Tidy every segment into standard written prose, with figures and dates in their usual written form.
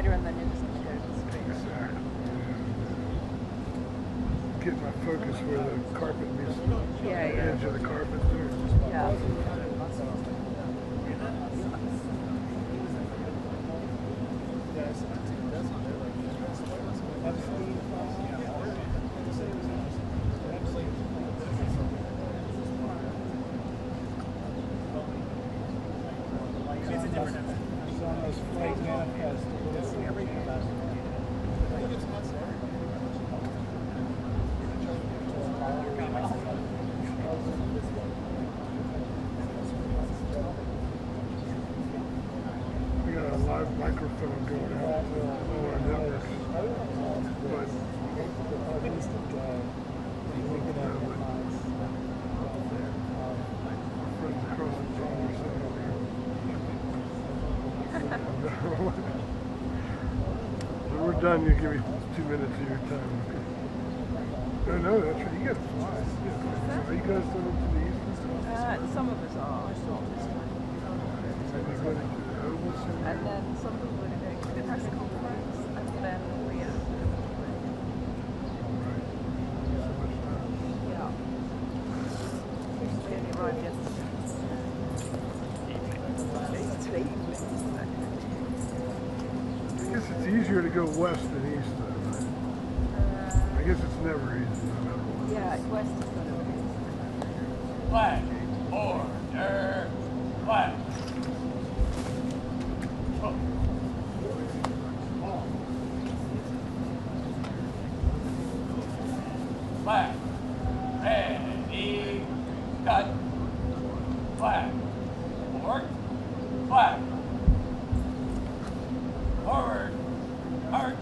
wider and then you're just going to go straight. Exactly. Get my focus where the carpet meets the edge of the carpet there. Yeah. It's a different event. It's almost flag manifest. Everything about it. We got a live microphone going out on our network. When we're done, you give me 2 minutes of your time. No, that's right. You got to fly. Are you guys going into the east? Some of us are. And then some people are going to the press conference, and then we have we only arrived yesterday. I guess it's easier to go west than east, though, right? I guess it's never easy, no matter what. Yeah, west is going to be. Flag, order, flag. Flag, ready, cut, flag, forward, flag, forward, march.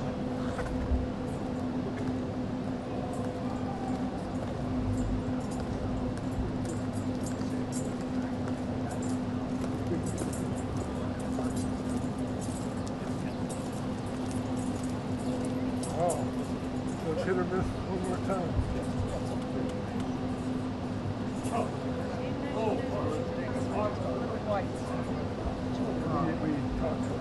Oh, so it's hit or miss one more time. We talked to her.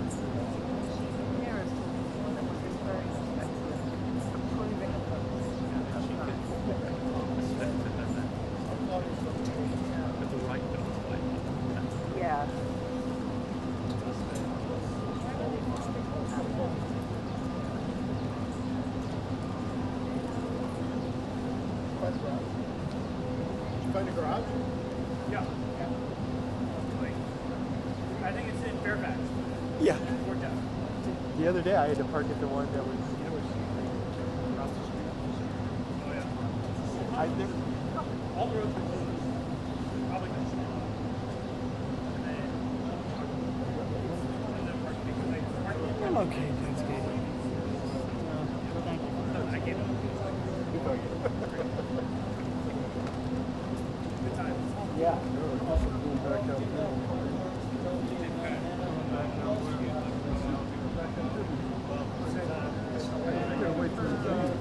Yeah. Find a garage? Yeah. I think it's in Fairfax. Yeah. Worked out. The other day I had to park at the one that was Across the street. Oh yeah. I never. All the roads are closed. Probably not. And then park because they park. I'm okay, thanks, Katie. Thank you. I gave it. Good time. Yeah. Back out there. I gotta wait for the game.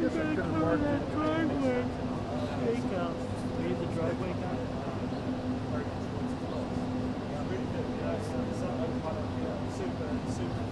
You better come on that driveway. Stakeout. Leave the driveway down. Super.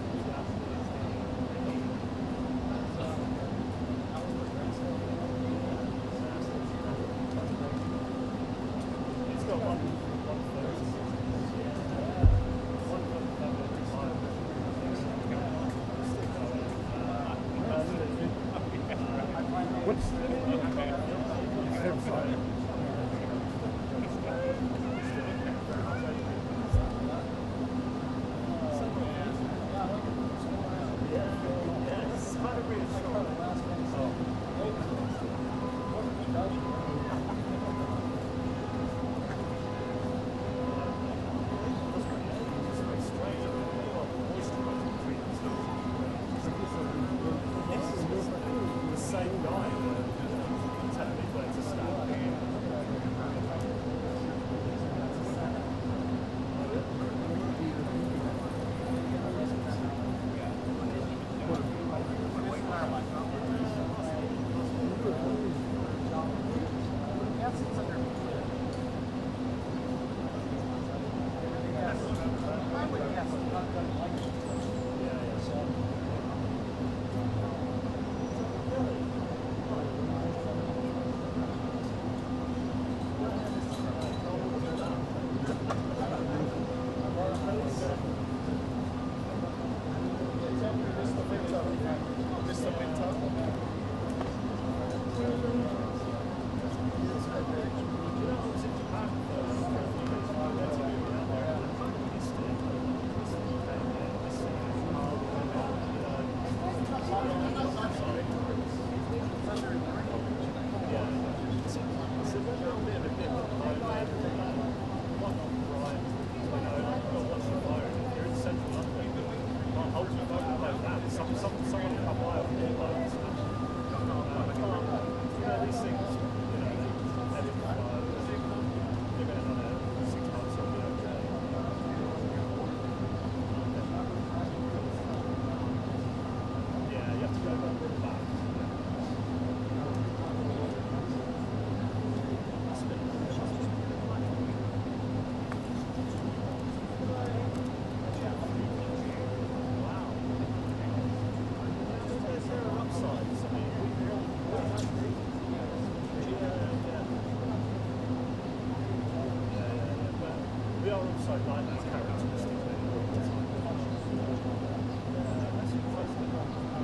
don't like that characteristic.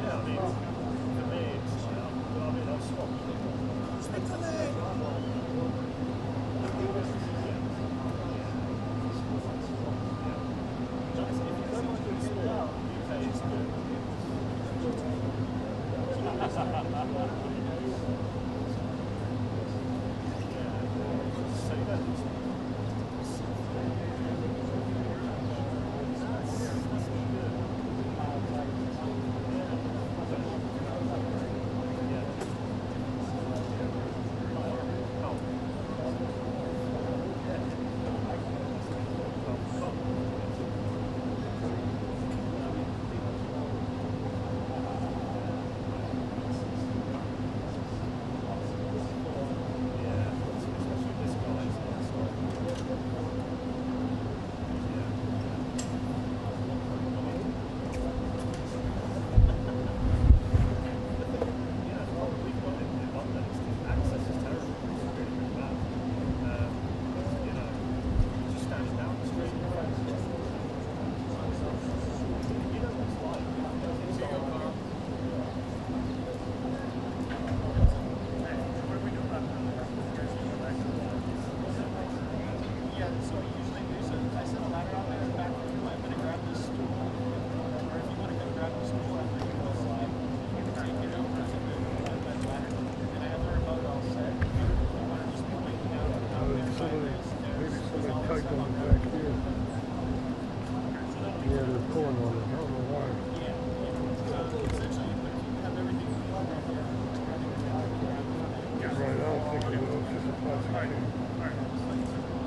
Yeah, I mean, for me, it's like, I'll swap. Stick to me!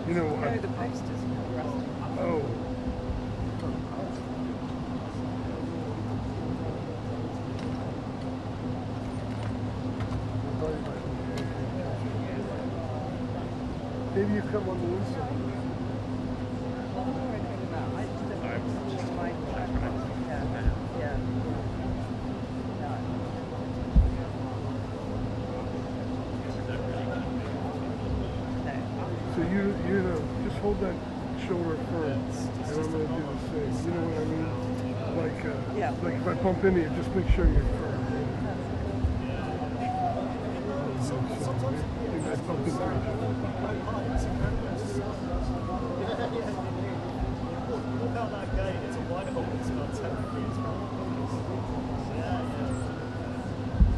You know, No, the post is rusty. oh. Maybe you come on the inside. Well, the more I think about it, I just don't change my yeah. So you know, just hold that shoulder firm, and I'm going to do the same. You know what I mean? Like, like if I bump into you, just make sure you're firm. If I bump into you. About that gate, it's a white hole that's got 10 degrees. Yeah.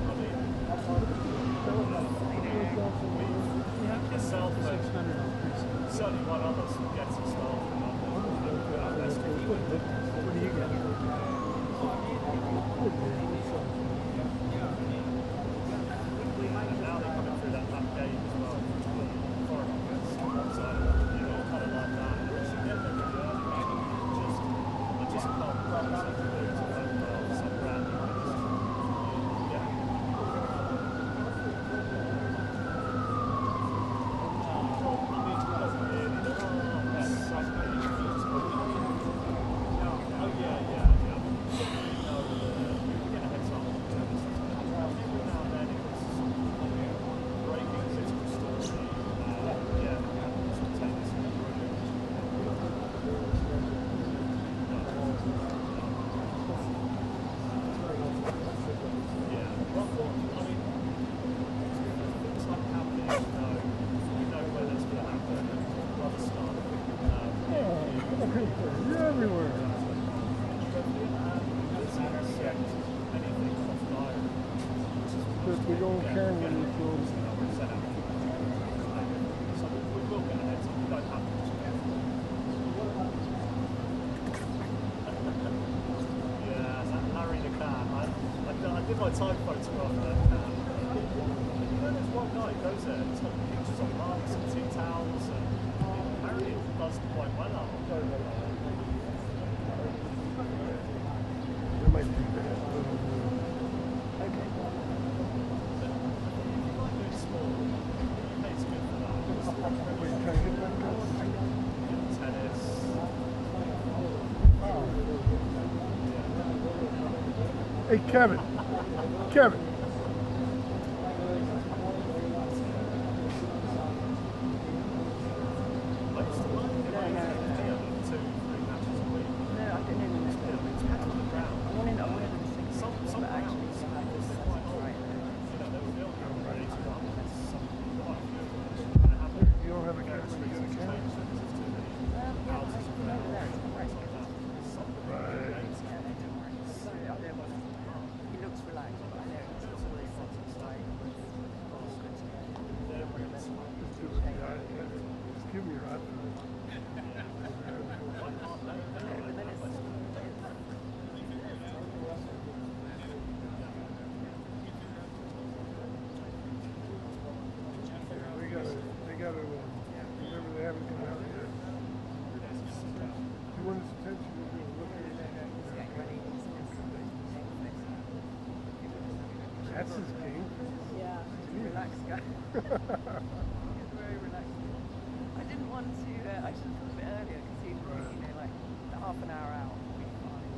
I mean, yourself, certainly one of us gets a start from that. What do you get? And now they're coming through that gate as well. Foreign office. So, you know, kind of like that. And once you get there really early, you just can't run something to some brand new place. Yeah. You're everywhere. This big old camera you filmed. I did my time photograph there. You know, there's one guy who goes there and he's got pictures of mugs and tea towels, and apparently it does quite well out. That might be bad. Okay. But you might do it small. It pays good for that. Wait, you trying to get that guy? Tennis. Hey, Kevin. Kevin. I used to like it. That's his game. Yeah, relaxed guy. He's very relaxed. I didn't want to. I should have come a bit earlier because he, like half an hour out would be fine.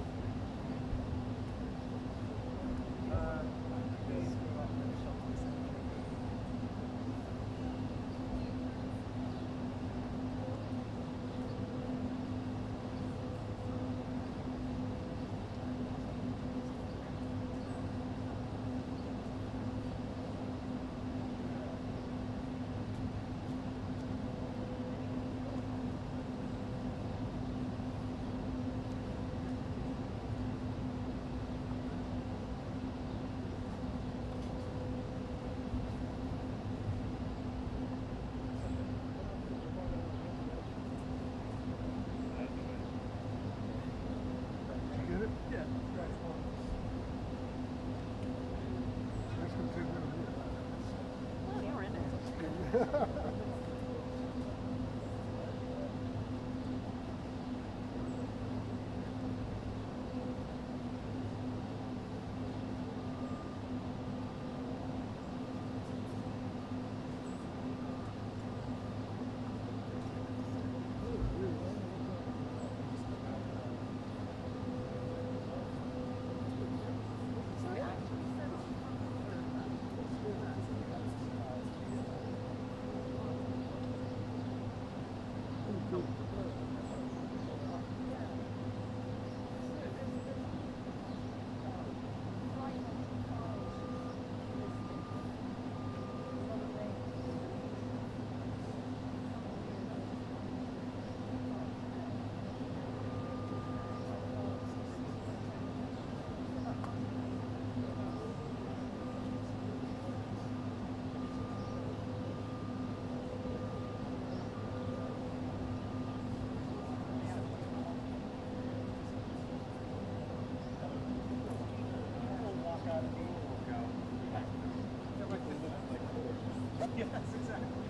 Yes, exactly.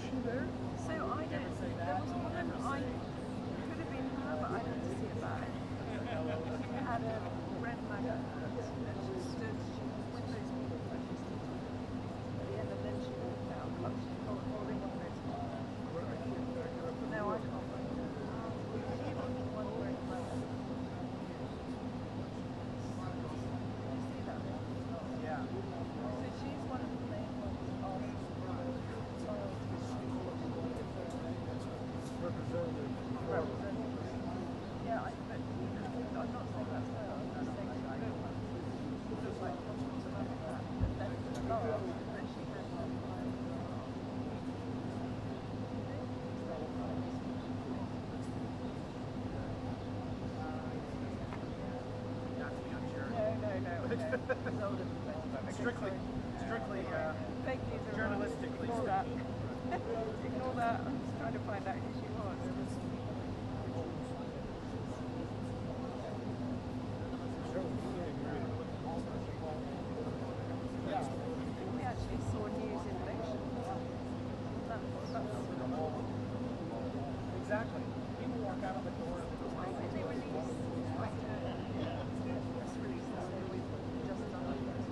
she there? So I don't. There was a woman. I could have been her, but I didn't see it back. She had a red maggot hat, and she stood. She was with those people when she stood at the end, and then she walked out. She was holding one of those. No, I can't find her. She was the one wearing the maggot. Did you see that? Yeah. So she's one of the main ones of Representative. Yeah, but I'm not saying that's her. I'm just saying she's good one. She looks like something like that. But then the last that she had on No. It's older than 25. Strictly fake news are journalistically ignore that. Ignore that. I'm just trying to find out who she was. We actually saw news in election. Exactly. People walk out of the door. They released like a press release to say we've just done our first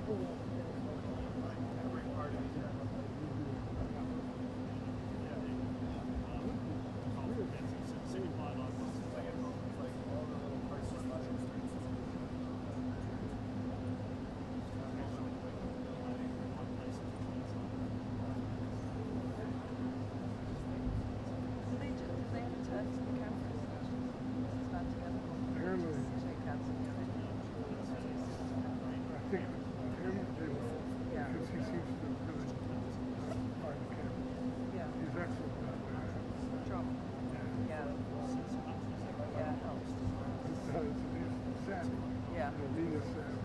They have to turn to the cameras. Stand together. Apparently, Shake hands together. I think him they will, Yeah. because he seems to really find the camera. Yeah. He's excellent about that. Drop. Yeah. Yeah. Yeah, it helps. It does. He's savvy. Yeah. Nina's savvy.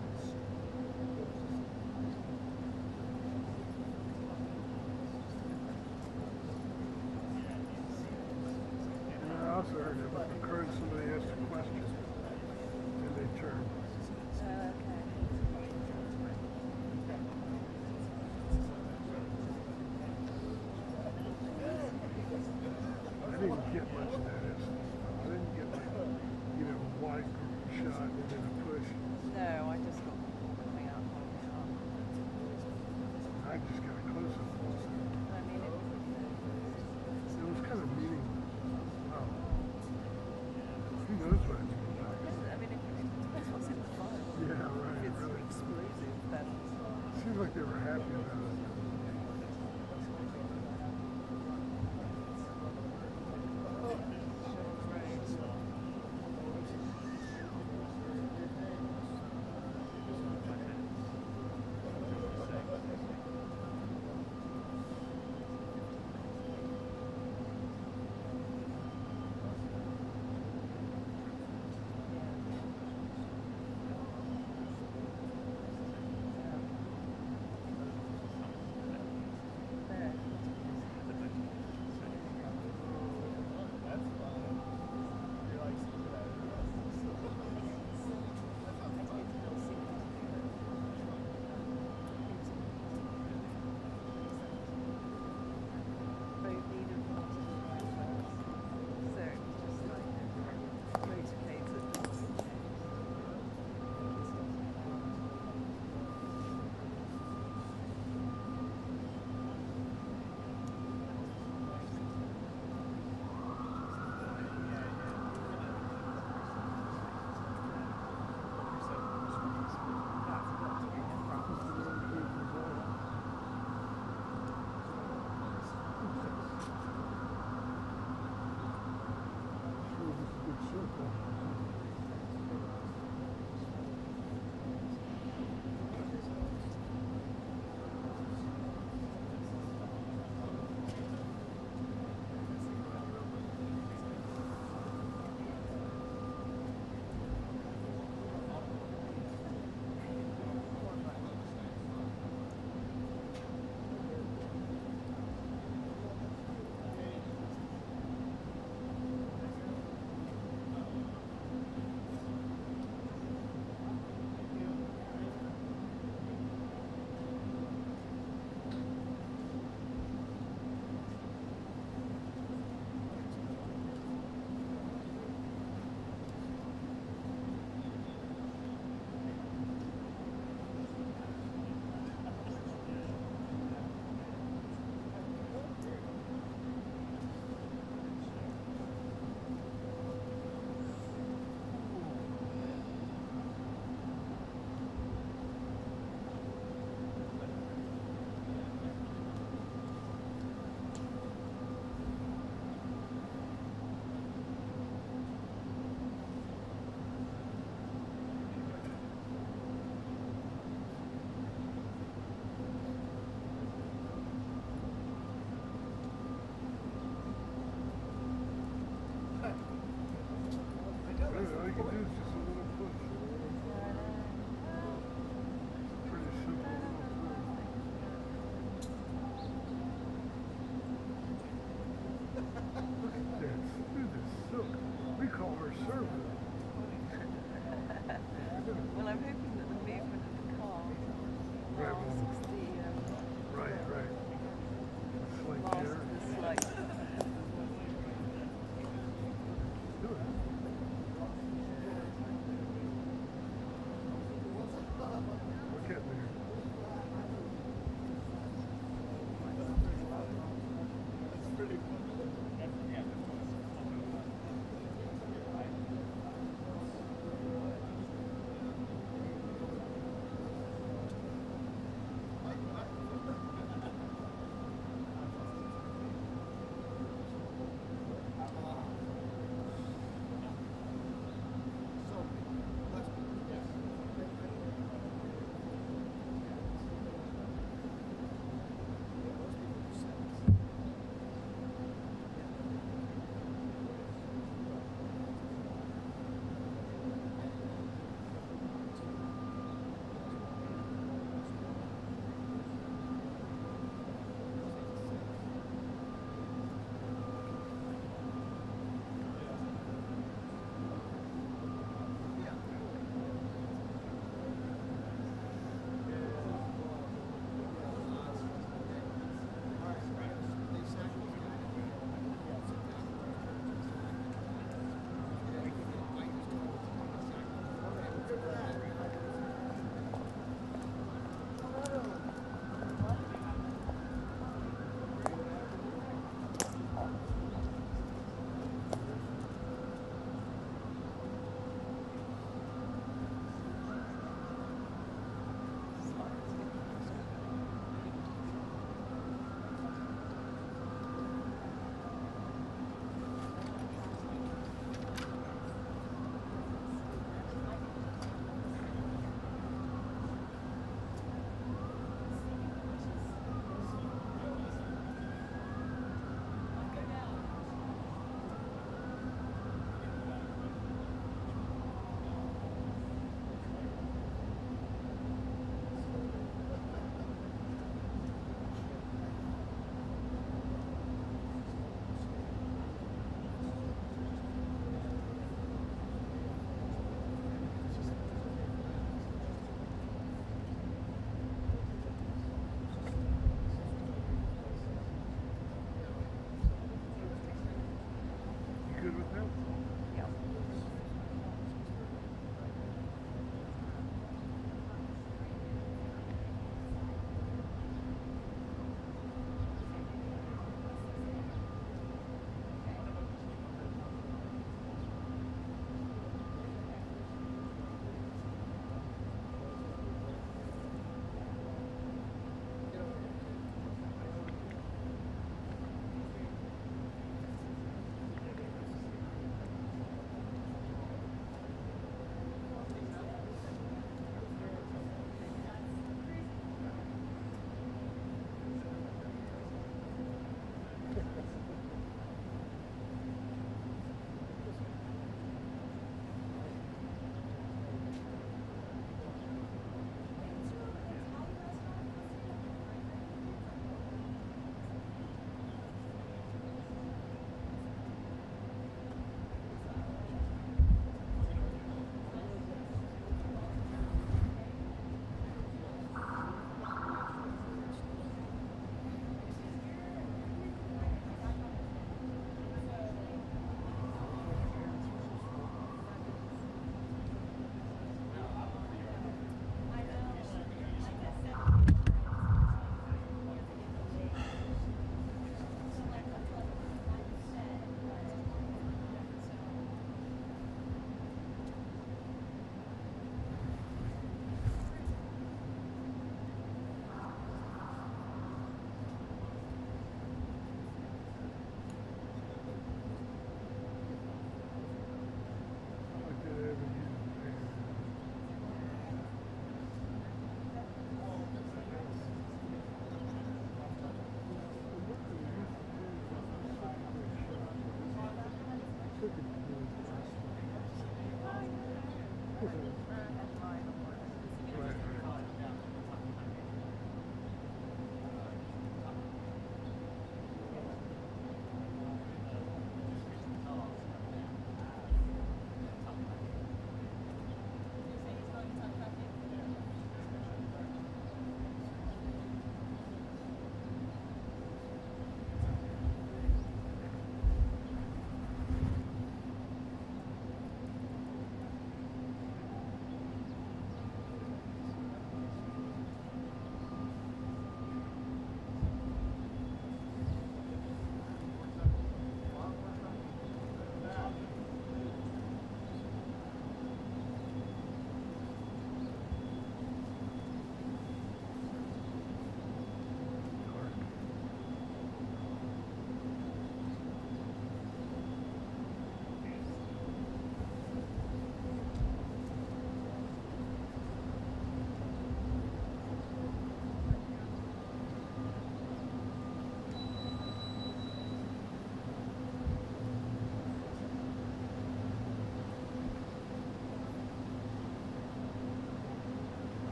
And I also heard about the current somebody asked a question and they turned. Okay. I didn't get much of that instant. I didn't get like, a wide shot and then a push. No, I just got coming out holding it up. I just got a close up. I mean, It was kind of meaningless. Wow. Who knows what it's going to I mean, it depends what's in the file. Yeah, right, If it's really. explosive, then Seems like they were happy about it.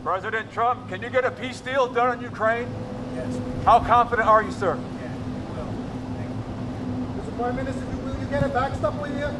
President Trump, can you get a peace deal done in Ukraine? Yes. How confident are you, sir? Yeah, we will. Thank you. Mr. Prime Minister, will you get a backstop with you?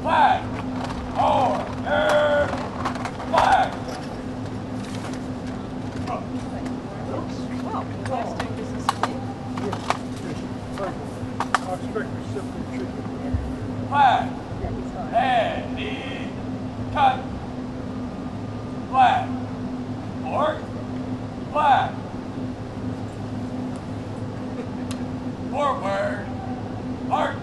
Flag! Order! Flag! I expect reciprocal treatment. Flag! Ready! Cut! Flag! Forward! Flag! Forward! March!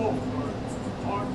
Forward! March!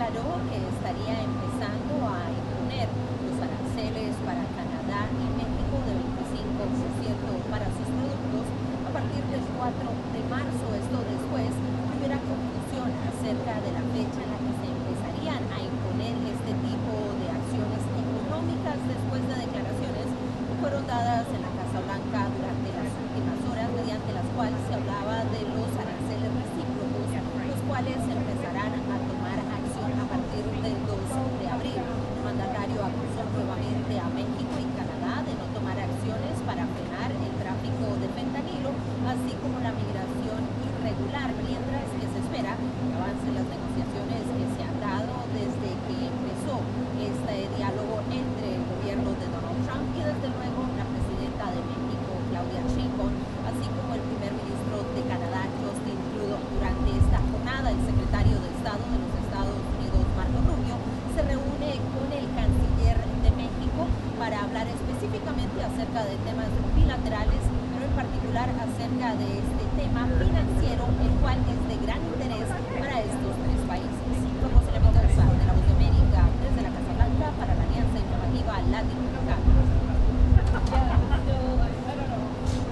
declaró que estaría empezando a imponer los aranceles para Canadá y México de 25% para sus productos a partir del 4 de marzo. Esto después de hubiera confusión acerca de la fecha en la que se empezarían a imponer este tipo de acciones económicas después de declaraciones que fueron dadas en la Casa Blanca durante las últimas horas, mediante las cuales se hablaba de los aranceles recíprocos, los cuales empezarán a tomar acción a partir del 2 de abril. El mandatario acusó nuevamente a México y Canadá de no tomar acciones para frenar el tráfico de fentanilo, así como la migración irregular, mientras que se espera que avancen las negociaciones que se han dado desde que empezó este diálogo entre el gobierno de Donald Trump y desde luego la presidenta de México, Claudia Sheinbaum, así como el primer ministro de Canadá, Justin Trudeau. Durante esta jornada, el secretario de Estado de los Estados Unidos, Marco Rubio, se reúne con el canciller de México para hablar específicamente acerca de temas bilaterales, pero en particular acerca de este tema financiero, el cual es de gran interés para estos tres países. Como se le Mendoza, de la Voz de América, desde la Casa Blanca, para la Alianza Informativa Latinoamericana.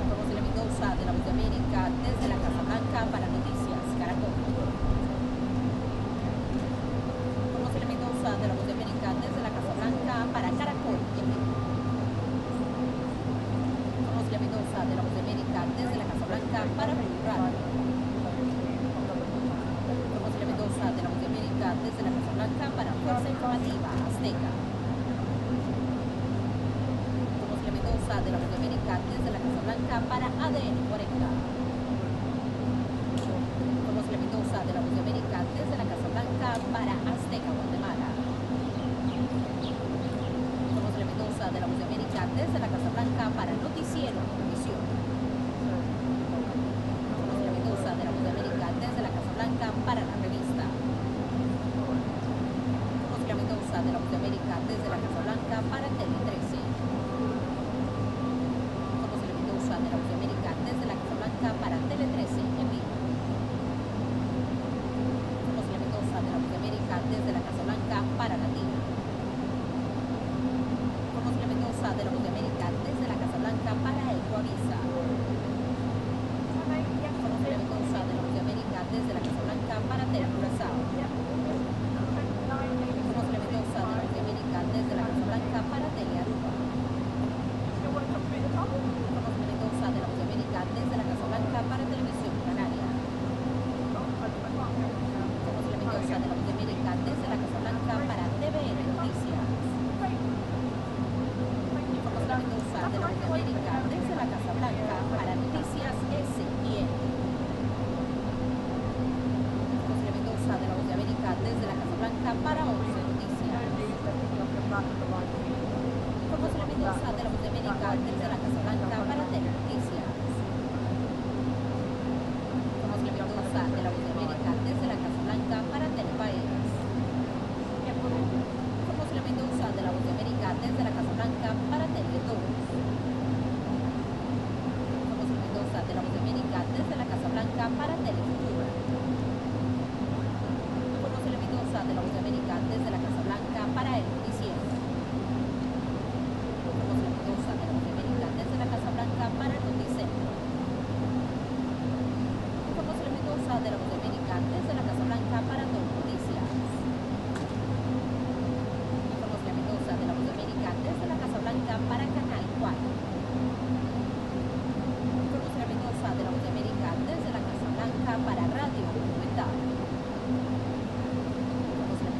Como se le Mendoza, de la Voz de América, desde la Casa Blanca, para Noticias Caracol. Como se le Mendoza, de la Voz de América, desde la Casa Blanca, para Caracol. Como se le Mendoza, de la Voz de América, desde la Casa Blanca, para Blue Radio. Como se le Mendoza, de la Voz de América, desde la Casa Blanca, para Fuerza Informativa Azteca. Como se le Mendoza, de la Voz de América, desde la Casa Blanca, para ADN 40. Como se le Mendoza, de la Voz de América, desde la Casa Blanca, para Azteca Guatemala. Como se le Mendoza, de la Voz de América, desde la Casa Blanca, para Noticiero Univisión. Como se le Mendoza, de la Voz de América, desde la Casa Blanca, para la revista. Como se le Mendoza, de la Voz de América, desde la Casa Blanca, para Tele 13. Como se le Mendoza, de la Voz de América, desde la Casa Blanca, para Tele 13 en vivo. Como se le Mendoza, de la Voz de América, desde la Casa Blanca, para Latina. Como se le Mendoza, de la Voz de América, desde la Casa Blanca, para Ecoavisa. Como se le Mendoza, de la Voz de América, desde la Casa Blanca, para Telecurazao. Como se le Mendoza, de la Voz de América, desde la Casa Blanca, para Telearuba. Como se le Mendoza, de la Voz de América, desde la Casa Blanca, para Televisión Canaria. Como se le Mendoza, de la Voz de América, desde la Casa Blanca, para TVN Noticias. Como se le Mendoza, de la Voz de América, desde la Casa Blanca, para Noticias SIN. Como se le Mendoza, de la Voz de América, desde la Casa Blanca, para 11 Noticias. Como se le Mendoza, de la Voz de América, desde la Casa Blanca, para Tele Noticias. Como se le Mendoza, de la Voz de América, desde la Casa Blanca, para Telepaís. Como se le Mendoza, de la Voz de América, desde la Casa Blanca, para Tele 2. Como se le Mendoza, de la Voz de América, desde la Casa Blanca, para Telefutura. Como se le Mendoza, de la Voz de América, desde la Casa Blanca, para El Noticiero. Como se le Mendoza, de la Voz de América, desde la Casa Blanca, para el Noticentro. Como se le Mendoza, de la Voz de América, desde la Casa Blanca, para Todo Noticias. Como se le Mendoza, de la Voz de América, desde la Casa Blanca, para Canal 4. Como se le Mendoza, de la Voz de América, desde la Casa Blanca, para Radio Monumental. Como se le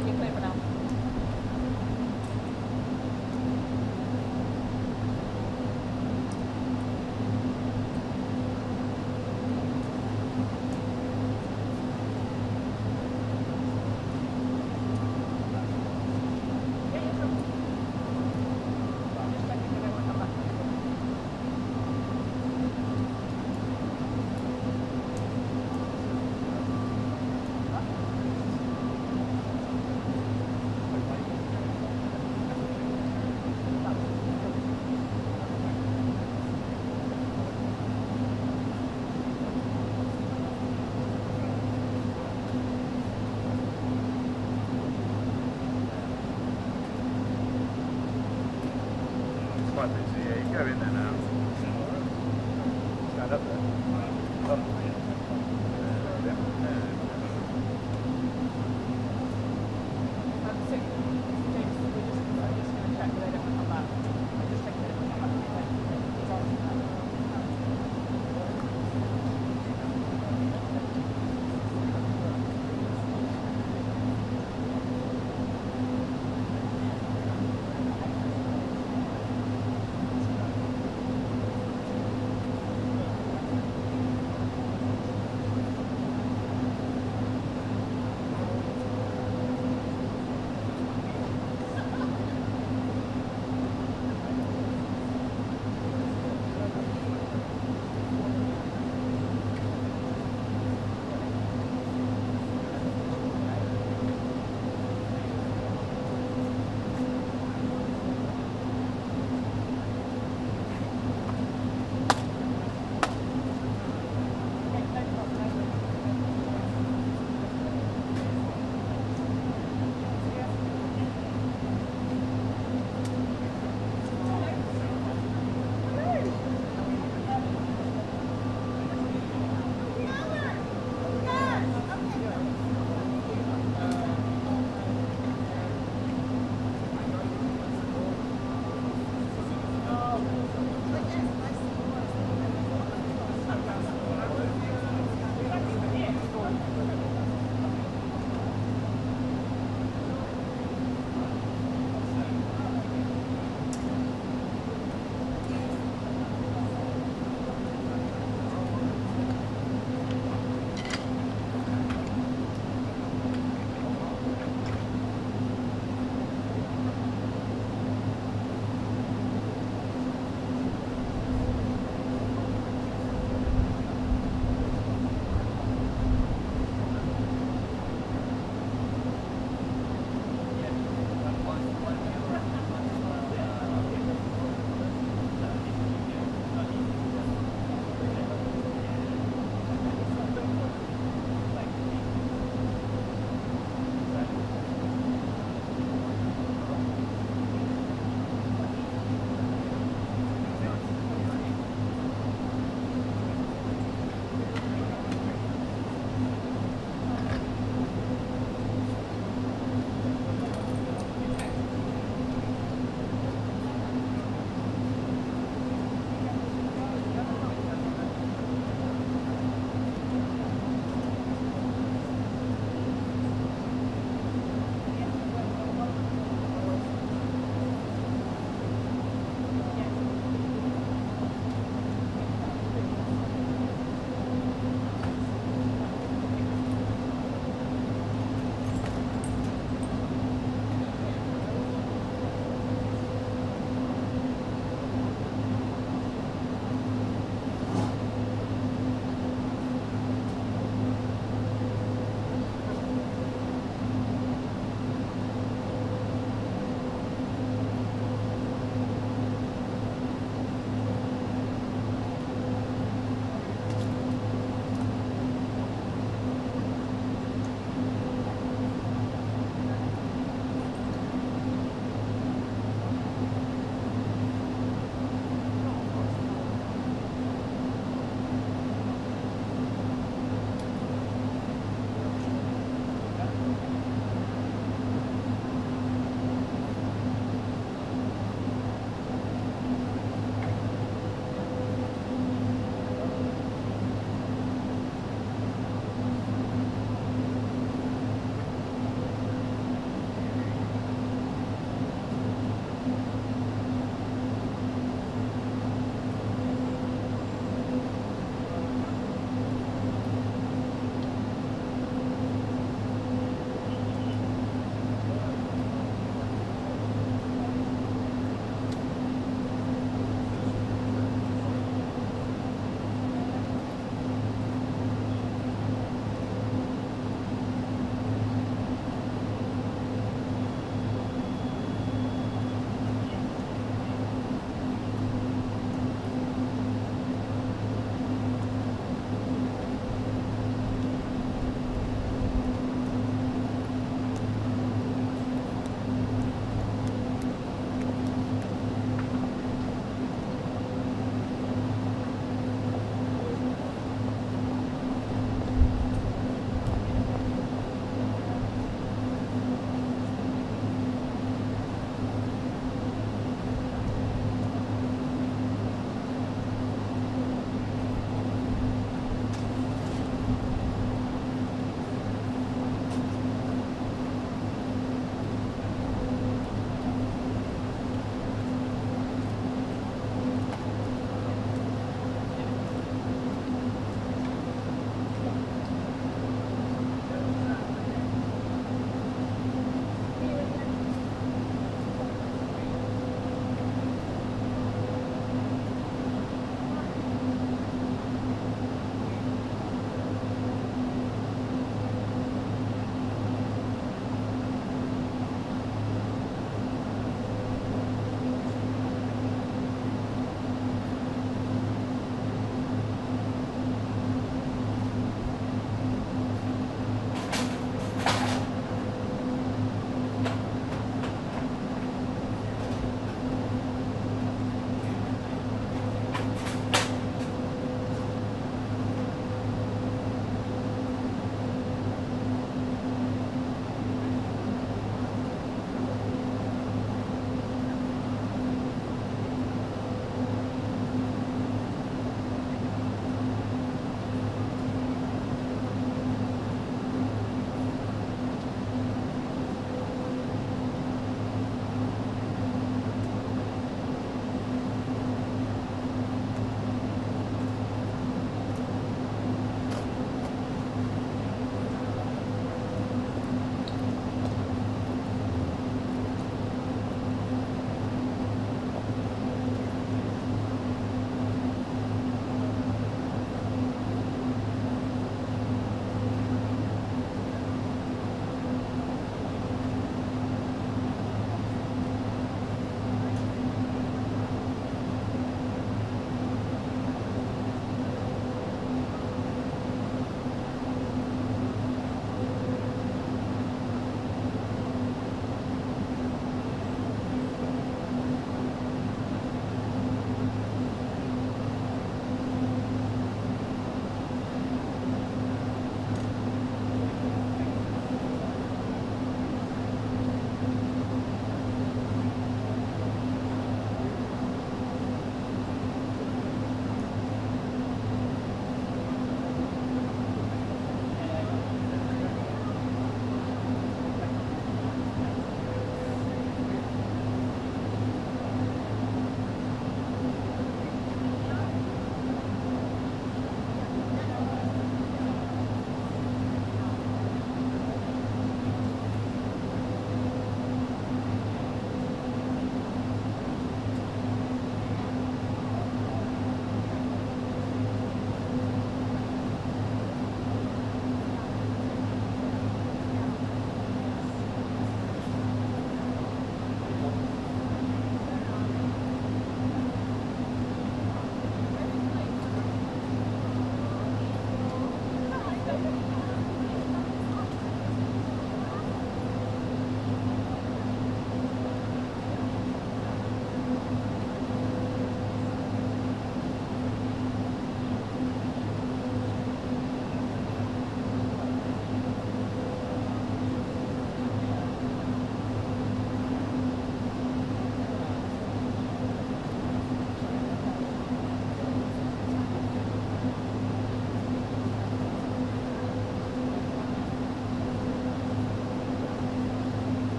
John, you're clear for now. Quite busy, yeah, you can go in there now. Stand up there. So, James, we're just going to check that they don't want to come back. We're just checking that they don't want to come back. He's on to that.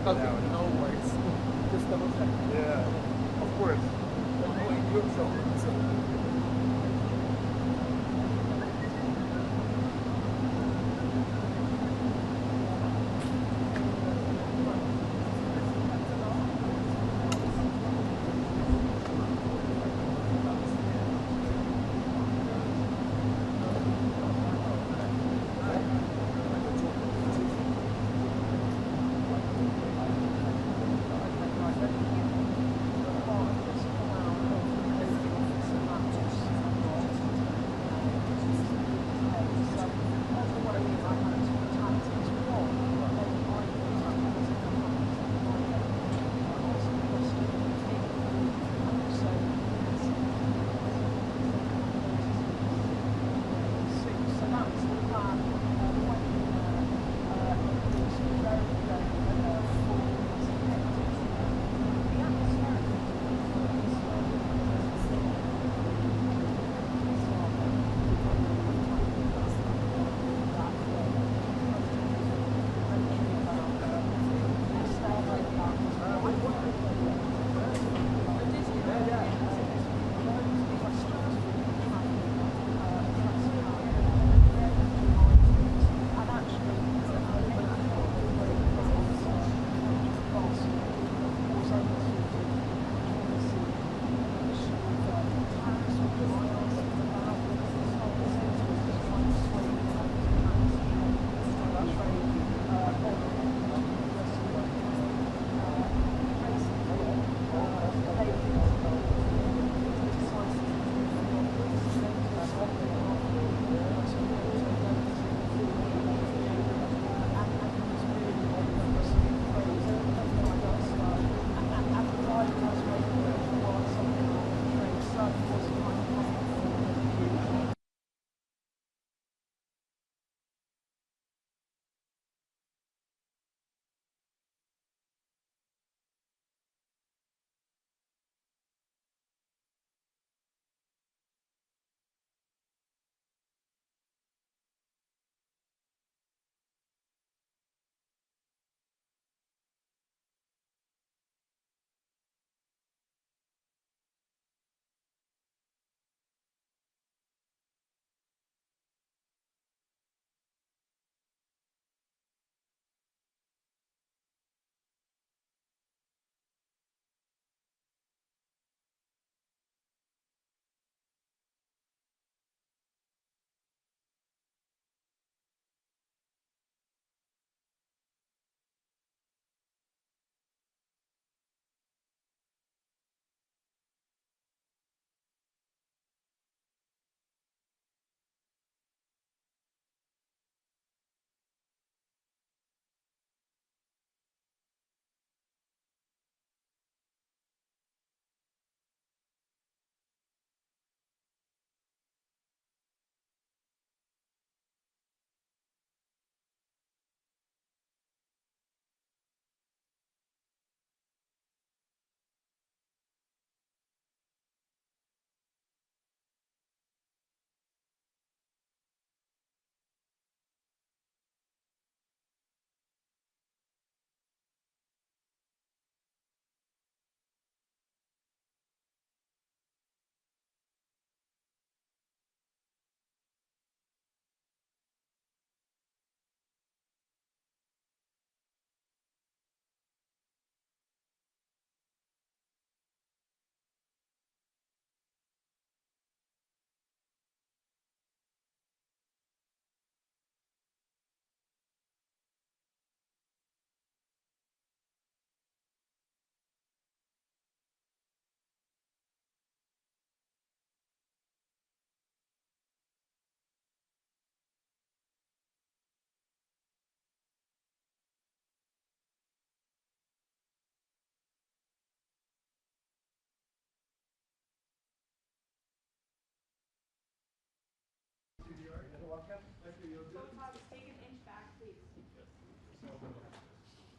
Okay, no worries. Just double check. Yeah, of course.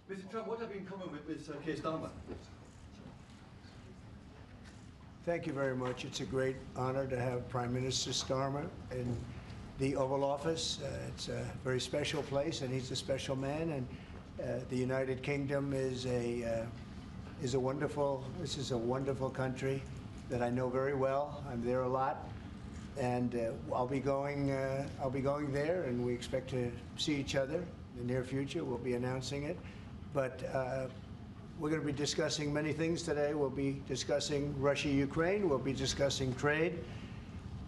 Mr. Trump, what have you in common with Keir Starmer? Thank you very much. It's a great honor to have Prime Minister Starmer in the Oval Office. It's a very special place, and he's a special man. And The United Kingdom is a wonderful country that I know very well. I'm there a lot, and I'll be going there, and we expect to see each other in the near future. We'll be announcing it, but we're going to be discussing many things today. We'll be discussing Russia-Ukraine. We'll be discussing trade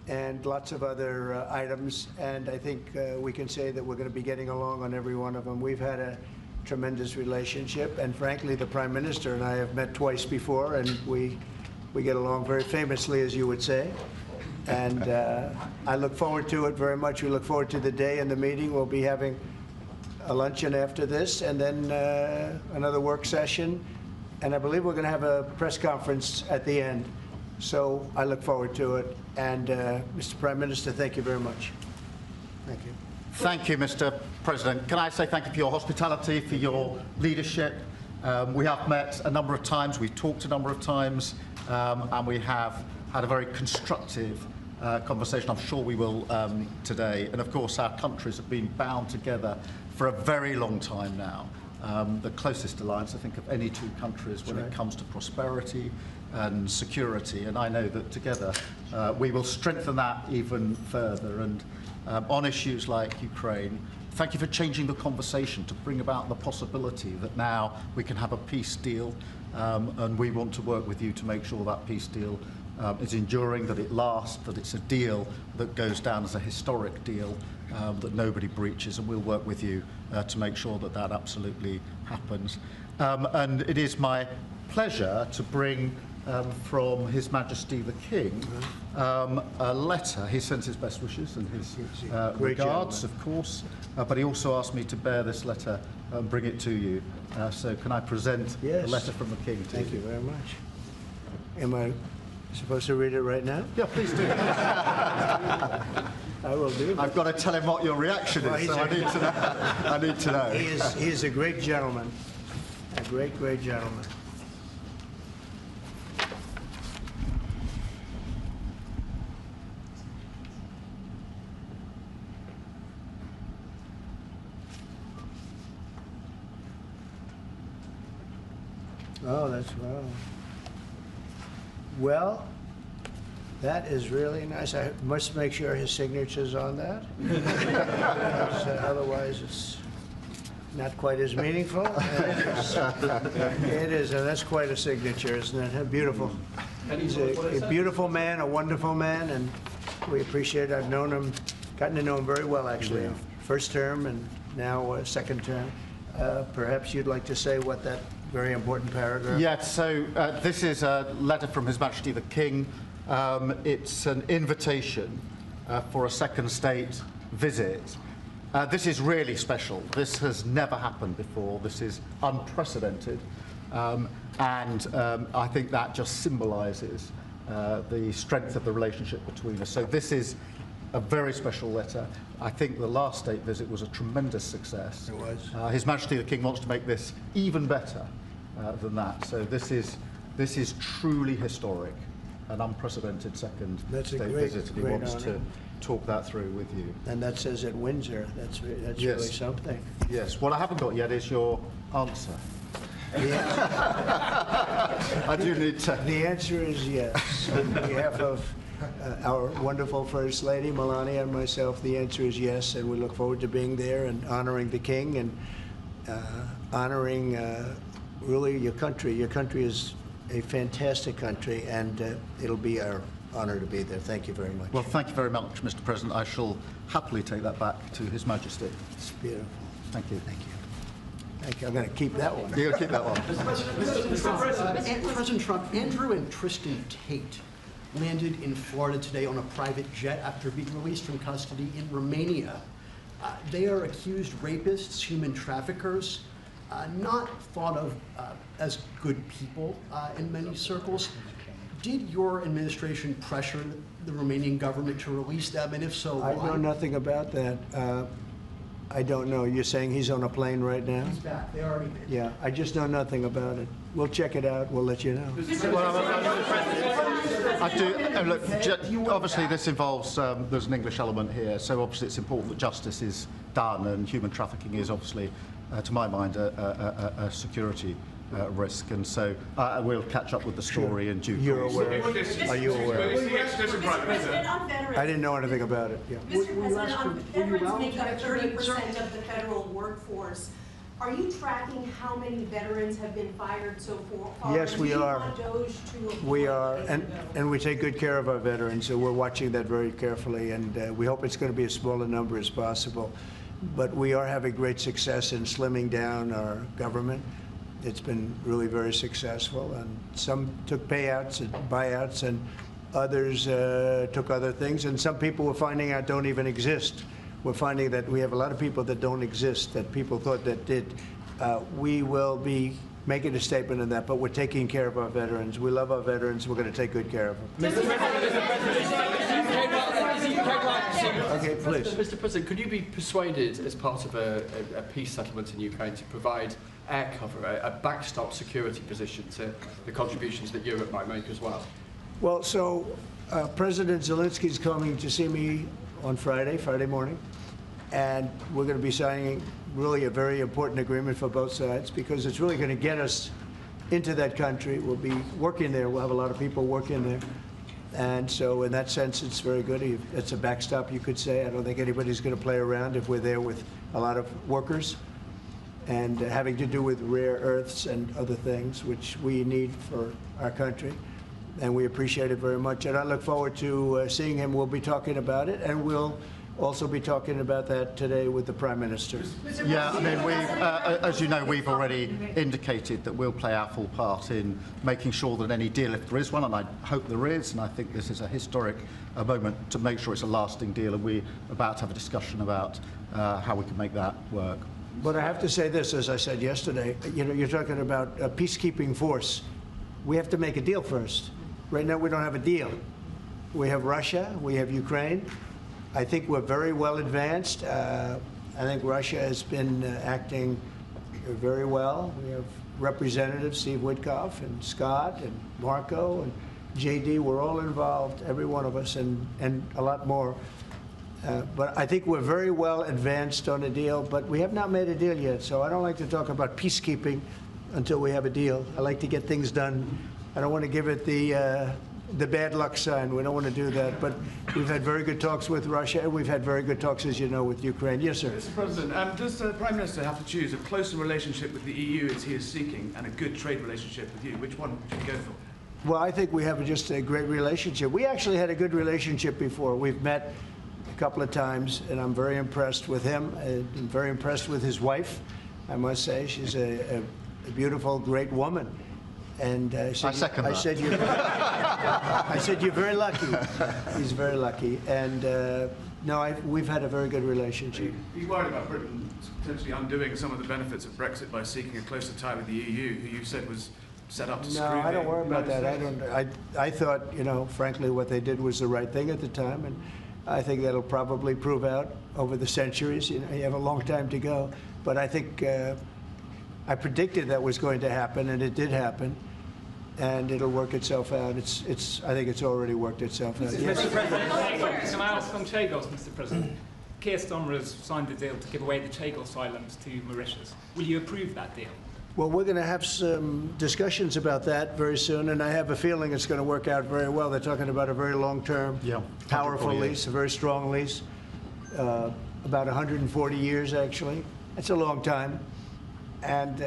and lots of other items. And I think we can say that we're going to be getting along on every one of them. We've had a tremendous relationship, and frankly, the Prime Minister and I have met twice before, and we get along very famously, as you would say. And I look forward to it very much. We look forward to the day and the meeting. We'll be having a luncheon after this, and then another work session, and I believe we're going to have a press conference at the end. So I look forward to it. And Mr. Prime Minister, thank you very much. Thank you. Thank you, Mr. President. Can I say thank you for your hospitality, for your leadership. We have met a number of times, we've talked a number of times, and we have had a very constructive conversation. I'm sure we will today. And of course, our countries have been bound together for a very long time now. The closest alliance, I think, of any two countries when it comes to prosperity and security. And I know that together we will strengthen that even further. And on issues like Ukraine, thank you for changing the conversation to bring about the possibility that now we can have a peace deal. And we want to work with you to make sure that peace deal is enduring, that it lasts, that it's a deal that goes down as a historic deal, that nobody breaches, and we'll work with you to make sure that that absolutely happens. And it is my pleasure to bring from His Majesty the King a letter. He sends his best wishes and his regards, of course, but he also asked me to bear this letter and bring it to you. So can I present the letter from the King to you? Thank you very much. Am I supposed to read it right now? Yeah, please do. I will do. I've got to tell him what your reaction is, so I need to know. I need to know. He is a great gentleman, a great, great gentleman. Oh, that's well. Well, that is really nice. I must make sure his signature's on that. Otherwise, it's not quite as meaningful. It is, and that's quite a signature, isn't it? Beautiful. He's a beautiful man, a wonderful man, and we appreciate it. I've known him, gotten to know him very well, actually. Yeah. First term and now second term. Perhaps you'd like to say what that very important paragraph. Yes, so this is a letter from His Majesty the King. It's an invitation for a second state visit. This is really special. This has never happened before. This is unprecedented. And I think that just symbolises the strength of the relationship between us. So this is a very special letter. I think the last state visit was a tremendous success. It was. His Majesty the King wants to make this even better than that. So this is truly historic, an unprecedented second state visit. And he wants to talk that through with you. And that says at Windsor. That's really something. Yes. What I haven't got yet is your answer. I do need to. The answer is yes. On behalf of our wonderful First Lady, Melania, and myself, the answer is yes, and we look forward to being there and honoring the King and honoring really your country. Your country is a fantastic country, and it'll be our honor to be there. Thank you very much. Well, thank you very much, Mr. President. I shall happily take that back to His Majesty. It's beautiful. Thank you. Thank you. Thank you. I'm going to keep that one. You're going to keep that one. President Trump, Andrew and Tristan Tate landed in Florida today on a private jet after being released from custody in Romania. They are accused rapists, human traffickers, not thought of as good people in many circles. Did your administration pressure the Romanian government to release them, and if so, why? I know nothing about that. I don't know. You're saying he's on a plane right now? He's back. They already did. Yeah, I just know nothing about it. We'll check it out. We'll let you know. I do. Look, obviously this involves, there's an English element here, so obviously it's important that justice is done, and human trafficking is obviously to my mind, a security risk. And so we'll catch up with the story in due course. You're aware? Are you aware? I didn't know anything about it. Yeah. Mr. President, veterans make up 30% of the federal workforce. Are you tracking how many veterans have been fired so far? Yes, we are. We are, and we take good care of our veterans, so we're watching that very carefully, and we hope it's going to be as small a number as possible. But we are having great success in slimming down our government. It's been really very successful, and some took payouts and buyouts, and others took other things, and some people we're finding out don't even exist. We're finding that we have a lot of people that don't exist, that people thought that did. We will be making a statement on that, but we're taking care of our veterans. We love our veterans. We're going to take good care of them. Okay, please. Mr. President, could you be persuaded, as part of a peace settlement in Ukraine, to provide air cover, a backstop security position to the contributions that Europe might make as well? Well, so President Zelensky's coming to see me on Friday morning, and we're going to be signing really a very important agreement for both sides, because it's really going to get us into that country. We'll be working there. We'll have a lot of people working there. And so in that sense, it's very good. It's a backstop, you could say. I don't think anybody's going to play around if we're there with a lot of workers and having to do with rare earths and other things, which we need for our country. And we appreciate it very much. And I look forward to seeing him. We'll be talking about it, and we'll also be talking about that today with the Prime Minister. Yeah, I mean, as you know, we've already indicated that we'll play our full part in making sure that any deal, if there is one, and I hope there is, and I think this is a historic moment to make sure it's a lasting deal, and we're about to have a discussion about how we can make that work. But I have to say this, as I said yesterday, you know, you're talking about a peacekeeping force. We have to make a deal first. Right now, we don't have a deal. We have Russia, we have Ukraine. I think we're very well advanced. I think Russia has been acting very well. We have Representatives Steve Witkoff and Scott and Marco and JD. We're all involved, every one of us, and a lot more. But I think we're very well advanced on a deal, but we have not made a deal yet. So I don't like to talk about peacekeeping until we have a deal. I like to get things done. I don't want to give it the bad luck sign. We don't want to do that. But we've had very good talks with Russia, and we've had very good talks, as you know, with Ukraine. Yes, sir. Mr. President, does the Prime Minister have to choose a closer relationship with the EU as he is seeking and a good trade relationship with you? Which one should he go for? Well, I think we have just a great relationship. We actually had a good relationship before. We've met a couple of times, and I'm very impressed with him. I'm very impressed with his wife, I must say. She's a beautiful, great woman. And I said you're very lucky. He's very lucky. And no, we've had a very good relationship. He's worried about Britain potentially undoing some of the benefits of Brexit by seeking a closer tie with the EU, who you said was set up to screw the I don't worry about that. States. I thought, you know, frankly, what they did was the right thing at the time, and I think that'll probably prove out over the centuries. You know, you have a long time to go, but I think I predicted that was going to happen, and it did happen. And it'll work itself out. I think it's already worked itself out. Mr. President, can I ask on Chagos, Mr. President? Keir Starmer has signed a deal to give away the Chagos Islands to Mauritius. Will you approve that deal? Well, we're going to have some discussions about that very soon, and I have a feeling it's going to work out very well. They're talking about a very long-term, powerful lease, a very strong lease, about 140 years, actually. It's a long time, and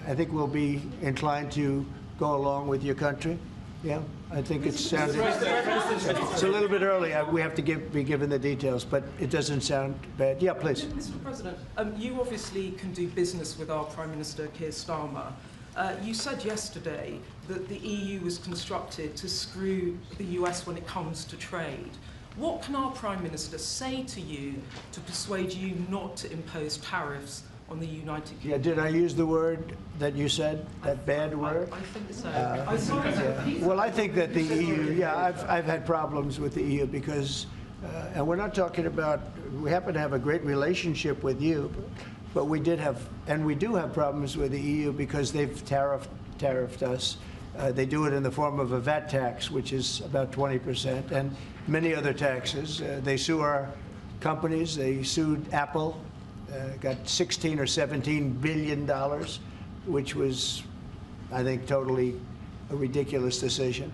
I think we'll be inclined to go along with your country. Yeah, I think it's a little bit early. We have to be given the details, but it doesn't sound bad. Yeah, please. Mr. President, you obviously can do business with our Prime Minister Keir Starmer. You said yesterday that the EU was constructed to screw the US when it comes to trade. What can our Prime Minister say to you to persuade you not to impose tariffs on the United Kingdom? Yeah, did I use the word that you said, that bad word? I think so. Well, I think that the EU, I've had problems with the EU because, and we're not talking about, we happen to have a great relationship with you, but we did have, and we do have problems with the EU because they've tariffed us. They do it in the form of a VAT tax, which is about 20%, and many other taxes. They sue our companies. They sued Apple. got 16 or 17 billion dollars, which was, I think, totally a ridiculous decision.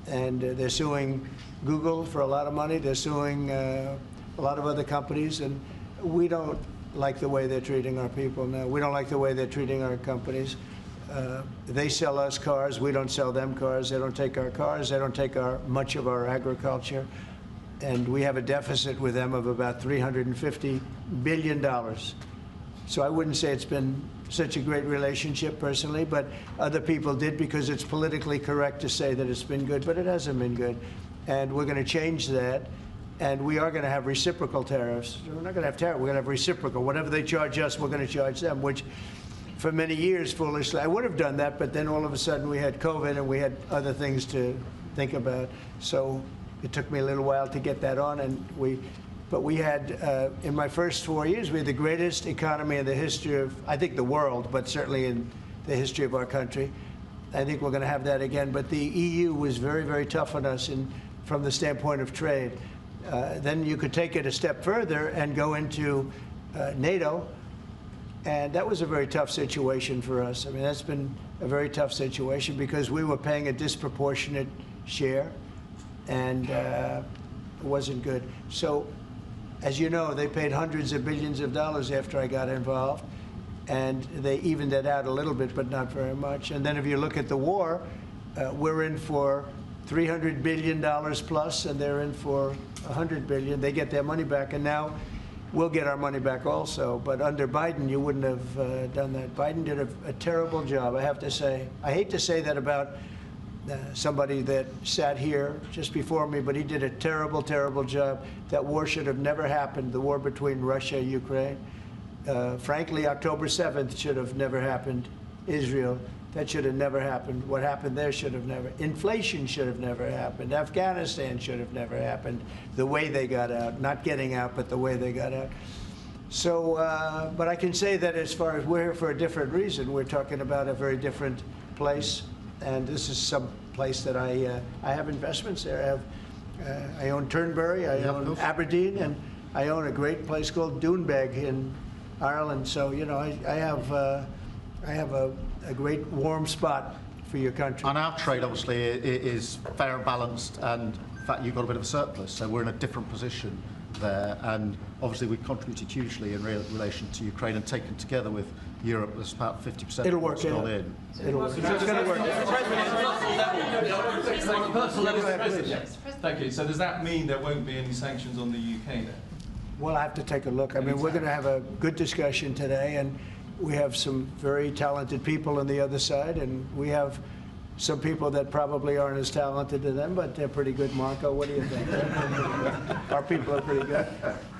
And they're suing Google for a lot of money. They're suing a lot of other companies, and we don't like the way they're treating our people now. We don't like the way they're treating our companies. They sell us cars. We don't sell them cars. They don't take our cars. They don't take much of our agriculture. And we have a deficit with them of about $350 billion. So I wouldn't say it's been such a great relationship personally, but other people did, because it's politically correct to say that it's been good, but it hasn't been good. And we're going to change that. And we are going to have reciprocal tariffs. We're not going to have tariffs. We're going to have reciprocal. Whatever they charge us, we're going to charge them, which for many years, foolishly, I would have done that, but then all of a sudden we had COVID and we had other things to think about. So it took me a little while to get that on, but we had, in my first 4 years, we had the greatest economy in the history of, I think, the world, but certainly in the history of our country. I think we're going to have that again. But the EU was very, very tough on us from the standpoint of trade. Then you could take it a step further and go into NATO, and that was a very tough situation for us. I mean, that's been a very tough situation because we were paying a disproportionate share, and it wasn't good. So, as you know, they paid hundreds of billions of dollars after I got involved, and they evened it out a little bit, but not very much. And then if you look at the war, we're in for $300 billion plus, and they're in for $100 billion. They get their money back, and now we'll get our money back also. But under Biden, you wouldn't have done that. Biden did a terrible job, I have to say. I hate to say that about somebody that sat here just before me, but he did a terrible, terrible job. That war should have never happened, the war between Russia and Ukraine. Frankly, October 7th should have never happened. Israel, that should have never happened. What happened there should have never. Inflation should have never happened. Afghanistan should have never happened. The way they got out, not getting out, but the way they got out. So, but I can say that as far as we're here for a different reason, we're talking about a very different place. And this is some place that I have investments there. I own Turnberry, I own Aberdeen, and I own a great place called Doonbeg in Ireland. So, you know, I have a great warm spot for your country. And our trade, obviously, is fair and balanced, and in fact, you've got a bit of a surplus, so we're in a different position there. And obviously, we've contributed hugely in relation to Ukraine, and taken together with Europe, there's about 50% It'll work, gone in. It'll work. It's going to work. On a personal level, thank you. So does that mean there won't be any sanctions on the UK then? Well, I have to take a look. I mean, we're going to have a good discussion today, and we have some very talented people on the other side, and we have some people that probably aren't as talented as them, but they're pretty good. Marco, what do you think? Our people are pretty good.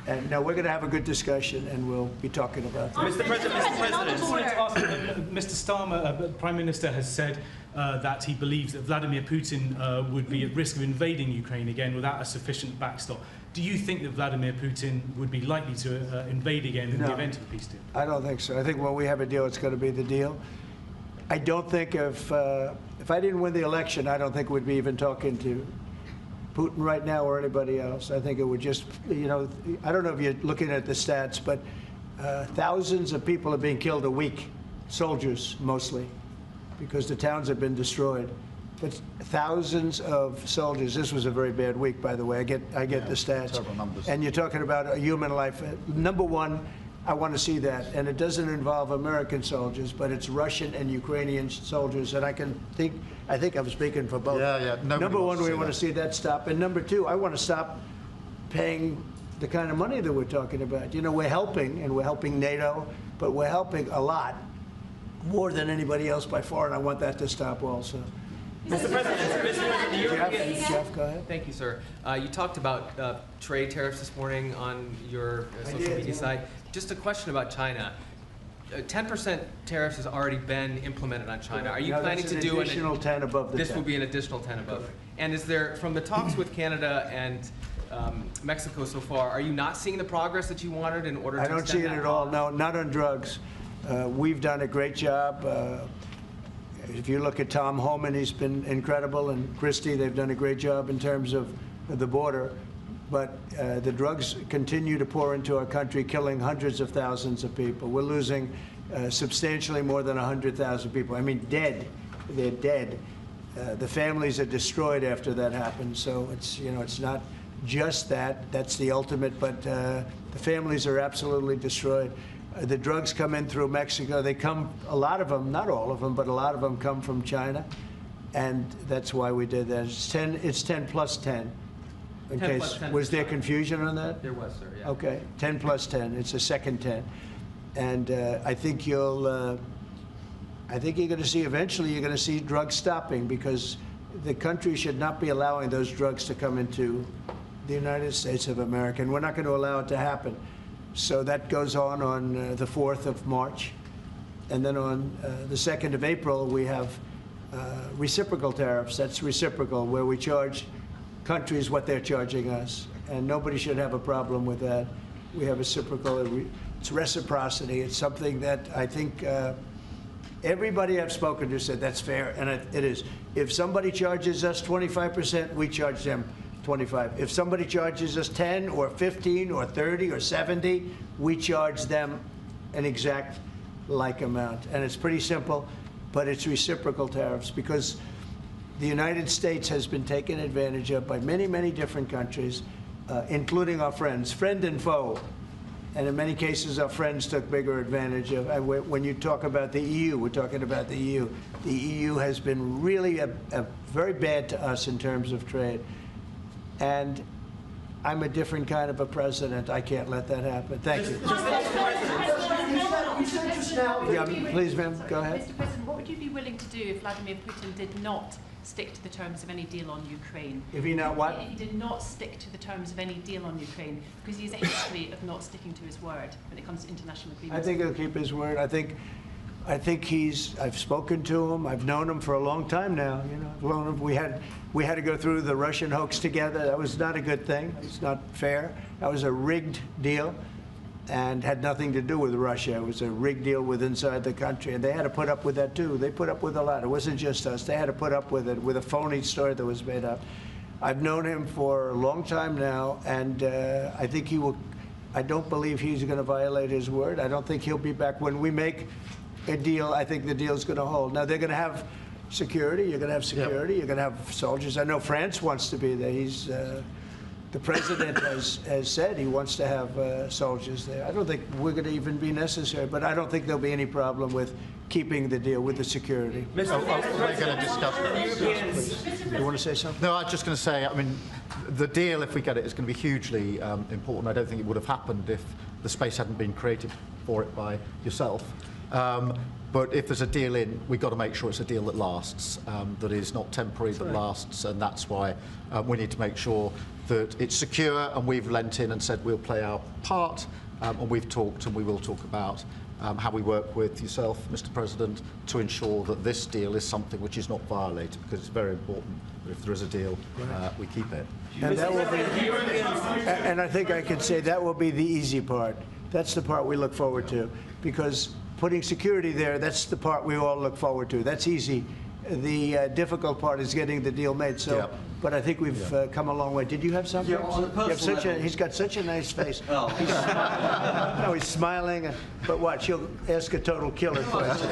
And no, we're going to have a good discussion, and we'll be talking about that. Mr. President, I just wanted to ask, Mr. Starmer, the Prime Minister has said that he believes that Vladimir Putin would be at risk of invading Ukraine again without a sufficient backstop. Do you think that Vladimir Putin would be likely to invade again in the event of a peace deal? I don't think so. I think when we have a deal, it's going to be the deal. I don't think if I didn't win the election, I don't think we'd be even talking to Putin right now or anybody else. I think it would just, you know, I don't know if you're looking at the stats, but thousands of people are being killed a week, soldiers mostly, because the towns have been destroyed. But thousands of soldiers. This was a very bad week, by the way. I get the stats. Terrible numbers. And you're talking about a human life. Number one, I want to see that, and it doesn't involve American soldiers, but it's Russian and Ukrainian soldiers, and I think I'm speaking for both. Yeah. Number one, we want to see that stop, and number two, I want to stop paying the kind of money that we're talking about. You know, we're helping, and we're helping NATO, but we're helping a lot, more than anybody else by far, and I want that to stop also. Mr. President, the European... Jeff, go ahead. Thank you, sir. You talked about trade tariffs this morning on your social media site. Just a question about China. 10% tariffs has already been implemented on China. Are you planning to do an additional 10 above the 10? This will be an additional 10 above. And is there, from the talks with Canada and Mexico so far, are you not seeing the progress that you wanted in order to extend that? I don't see it at all. No, not on drugs. We've done a great job. If you look at Tom Homan, he's been incredible, and Christie, they've done a great job in terms of the border. but the drugs continue to pour into our country, killing hundreds of thousands of people. We're losing substantially more than 100,000 people. I mean, dead. They're dead. The families are destroyed after that happens. So it's, you know, it's not just that. That's the ultimate, but the families are absolutely destroyed. The drugs come in through Mexico. They come, a lot of them, not all of them, but a lot of them come from China. And that's why we did that. It's 10 plus 10. In 10 case, plus 10 was there confusion on that? There was, sir, yeah. Okay, 10 plus 10. It's a second 10. And I think you'll, I think you're going to see, eventually you're going to see drugs stopping, because the country should not be allowing those drugs to come into the United States of America, and we're not going to allow it to happen. So that goes on the 4th of March. And then on the 2nd of April, we have reciprocal tariffs. That's reciprocal, where we charge countries what they're charging us. And nobody should have a problem with that. We have reciprocal, it's reciprocity. It's something that I think everybody I've spoken to said that's fair, and it is. If somebody charges us 25%, we charge them 25. If somebody charges us 10 or 15 or 30 or 70, we charge them an exact like amount. And it's pretty simple, but it's reciprocal tariffs, because the United States has been taken advantage of by many, many different countries, including our friends, friend and foe. And in many cases, our friends took bigger advantage of. When you talk about the EU, we're talking about the EU. The EU has been really very bad to us in terms of trade. And I'm a different kind of a president. I can't let that happen. Thank you. You said just now. Yeah, please, ma'am, go ahead. Mr. President, what would you be willing to do if Vladimir Putin did not stick to the terms of any deal on Ukraine? If he not what? He did not stick to the terms of any deal on Ukraine, because he has a history of not sticking to his word when it comes to international agreements. I think he'll keep his word. I think I've spoken to him. I've known him for a long time now. You know, I've known him. We had to go through the Russian hoax together. That was not a good thing. It's not fair. That was a rigged deal, and had nothing to do with Russia. It was a rigged deal with inside the country, and they had to put up with that too. They put up with a lot. It wasn't just us. They had to put up with it, with a phony story that was made up. I've known him for a long time now, and I think he will. I don't believe he's going to violate his word. I don't think he'll be back. When we make a deal, I think the deal's going to hold. Now, they're going to have security. You're going to have security. You're going to have soldiers. I know France wants to be there. The president has said he wants to have soldiers there. I don't think we're going to even be necessary, but I don't think there'll be any problem with keeping the deal with the security. We're going to discuss that. You want to say something? No, I was just going to say, I mean, the deal, if we get it, is going to be hugely important. I don't think it would have happened if the space hadn't been created for it by yourself. But if there's a deal in, we've got to make sure it's a deal that lasts, that is not temporary, that lasts, and that's why we need to make sure that it's secure, and we've lent in and said we'll play our part, and we've talked and we will talk about how we work with yourself, Mr. President, to ensure that this deal is something which is not violated, because it's very important that if there is a deal, we keep it. And that will be, and I think I could say that will be the easy part. That's the part we look forward to, because putting security there, that's the part we all look forward to. That's easy. The difficult part is getting the deal made. So, but I think we've come a long way. Did you have something? Yeah, on a personal level. He's got such a nice face. Oh. No, he's smiling. But watch, he'll ask a total killer question.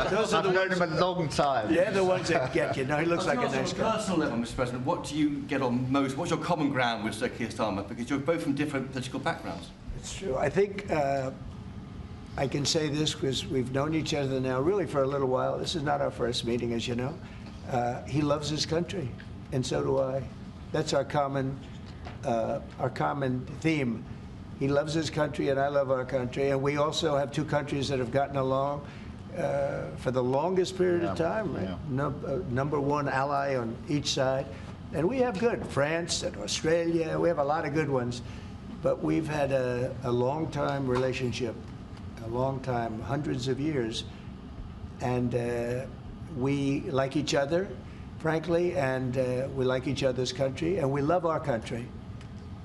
Those are the I've known him a long time. They're the ones that get you. No, he looks like a nice guy. On a personal level, Mr. President, what do you get on most? What's your common ground with Sir Keir Starmer? Because you're both from different political backgrounds. It's true. I think I can say this because we've known each other now really for a little while. This is not our first meeting, as you know. He loves his country, and so do I. That's our common theme. He loves his country, and I love our country. And we also have two countries that have gotten along for the longest period of time, right? Number one ally on each side. And we have good, France and Australia. We have a lot of good ones. But we've had a long-time relationship, a long time, hundreds of years. And we like each other, frankly, and we like each other's country, and we love our country.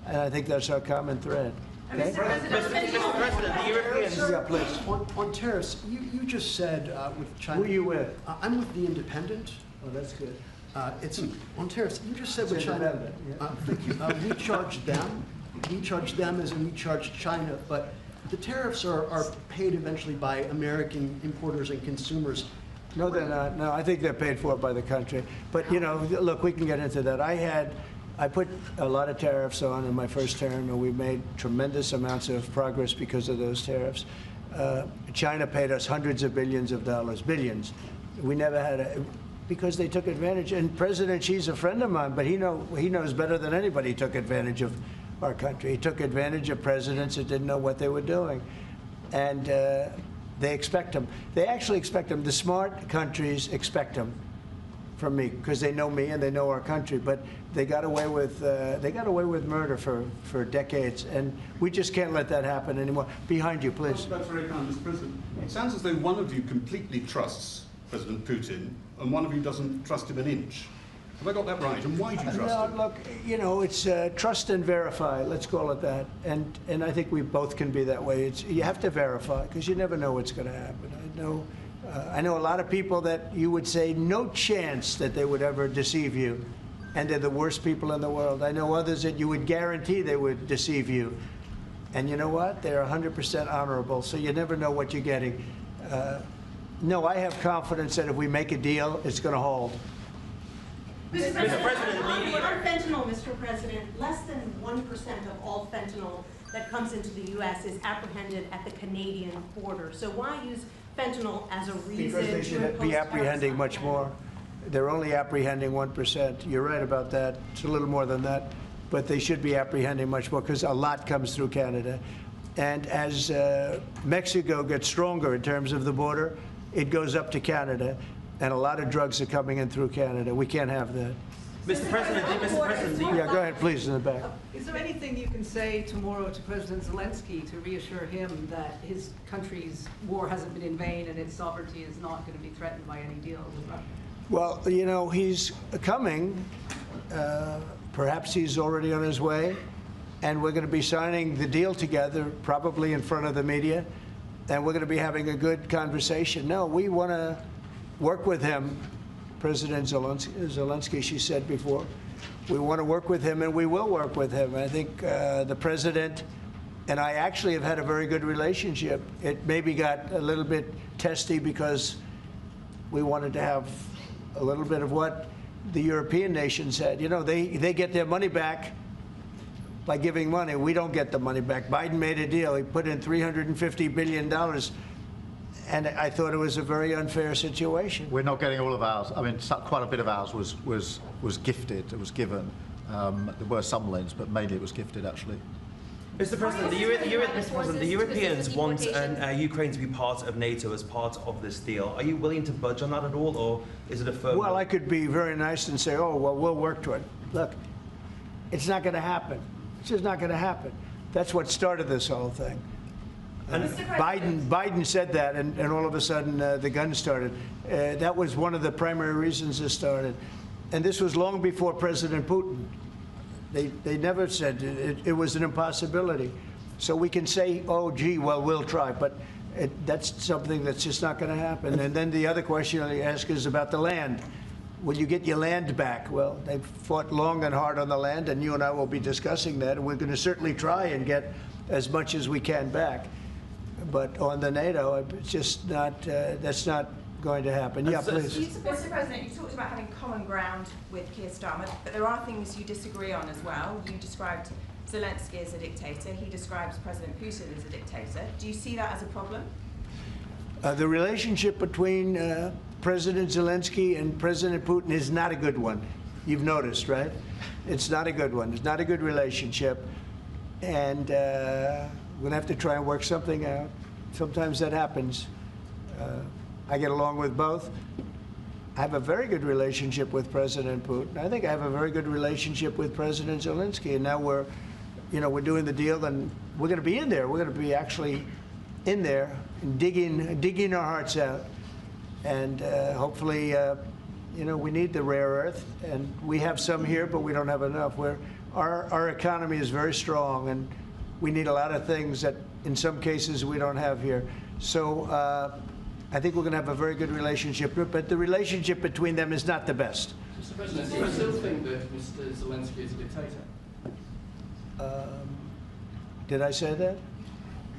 And I think that's our common thread. Okay? Mr. President, the Europeans. Yeah, please. On tariffs, you just said with China. Who are you with? I'm with The Independent. Oh, that's good. It's on tariffs. You just said with China. Thank you. We charge them. We charge them as in we charge China, but the tariffs are paid eventually by American importers and consumers. No, they're not. No, I think they're paid for by the country. But, you know, look, we can get into that. I put a lot of tariffs on in my first term, and we made tremendous amounts of progress because of those tariffs. China paid us hundreds of billions of dollars, billions. We never had because they took advantage. And President Xi's a friend of mine, but he knows better than anybody he took advantage of our country. He took advantage of presidents that didn't know what they were doing. And they expect them. They actually expect them. The smart countries expect them from me because they know me and they know our country. But they got away with murder for decades, and we just can't let that happen anymore. Behind you, please. That's very kind, Mr. President. It sounds as though one of you completely trusts President Putin and one of you doesn't trust him an inch. Have I got that right? And why do you trust him? Look, you know, it's trust and verify. Let's call it that. And I think we both can be that way. You have to verify because you never know what's going to happen. I know a lot of people that you would say no chance that they would ever deceive you, and they're the worst people in the world. I know others that you would guarantee they would deceive you, and you know what? They're 100% honorable. So you never know what you're getting. No, I have confidence that if we make a deal, it's going to hold. Mr. President, on fentanyl, Mr. President, less than 1% of all fentanyl that comes into the U.S. is apprehended at the Canadian border. So why use fentanyl as a reason because they should be apprehending much more. They're only apprehending 1%. You're right about that. It's a little more than that. But they should be apprehending much more because a lot comes through Canada. And as Mexico gets stronger in terms of the border, it goes up to Canada. And a lot of drugs are coming in through Canada. We can't have that. Mr. President, yeah, go ahead, please, in the back. Is there anything you can say tomorrow to President Zelensky to reassure him that his country's war hasn't been in vain and its sovereignty is not going to be threatened by any deal with Russia? Well, you know, he's coming. Perhaps he's already on his way. And we're going to be signing the deal together, probably in front of the media. And we're going to be having a good conversation. No, we want to work with him. President Zelensky, she said before, we want to work with him, and we will work with him. I think the president and I actually have had a very good relationship. It maybe got a little bit testy because we wanted to have a little bit of what the European nations had. You know, they get their money back by giving money. We don't get the money back. Biden made a deal. He put in $350 billion. And I thought it was a very unfair situation. We're not getting all of ours. I mean, quite a bit of ours was gifted. It was given. There were some loans, but mainly it was gifted, actually. Mr. President, the Europeans want Ukraine to be part of NATO as part of this deal. Are you willing to budge on that at all, or is it a firm? Well, I could be very nice and say, oh, well, we'll work to it. Look, it's not going to happen. It's just not going to happen. That's what started this whole thing. Biden said that, and all of a sudden the guns started. That was one of the primary reasons this started. And this was long before President Putin. They never said it was an impossibility. So we can say, oh, gee, well, we'll try. But that's something that's just not going to happen. And then the other question you ask is about the land. Will you get your land back? Well, they've fought long and hard on the land, and you and I will be discussing that. And we're going to certainly try and get as much as we can back. But on the NATO, it's just not, that's not going to happen. Yeah, please. Mr. President, you talked about having common ground with Keir Starmer, but there are things you disagree on as well. You described Zelensky as a dictator. He describes President Putin as a dictator. Do you see that as a problem? The relationship between President Zelensky and President Putin is not a good one. You've noticed, right? It's not a good one. It's not a good relationship. And we're going to have to try and work something out. Sometimes that happens. I get along with both. I have a very good relationship with President Putin. I think I have a very good relationship with President Zelensky. And now we're doing the deal, and we're going to be in there. We're going to be actually in there and digging our hearts out. And hopefully, we need the rare earth, and we have some here, but we don't have enough. Our economy is very strong, and we need a lot of things that in some cases we don't have here. So I think we're going to have a very good relationship, but the relationship between them is not the best. Mr. President, do you still think that Mr. Zelensky is a dictator? Did I say that?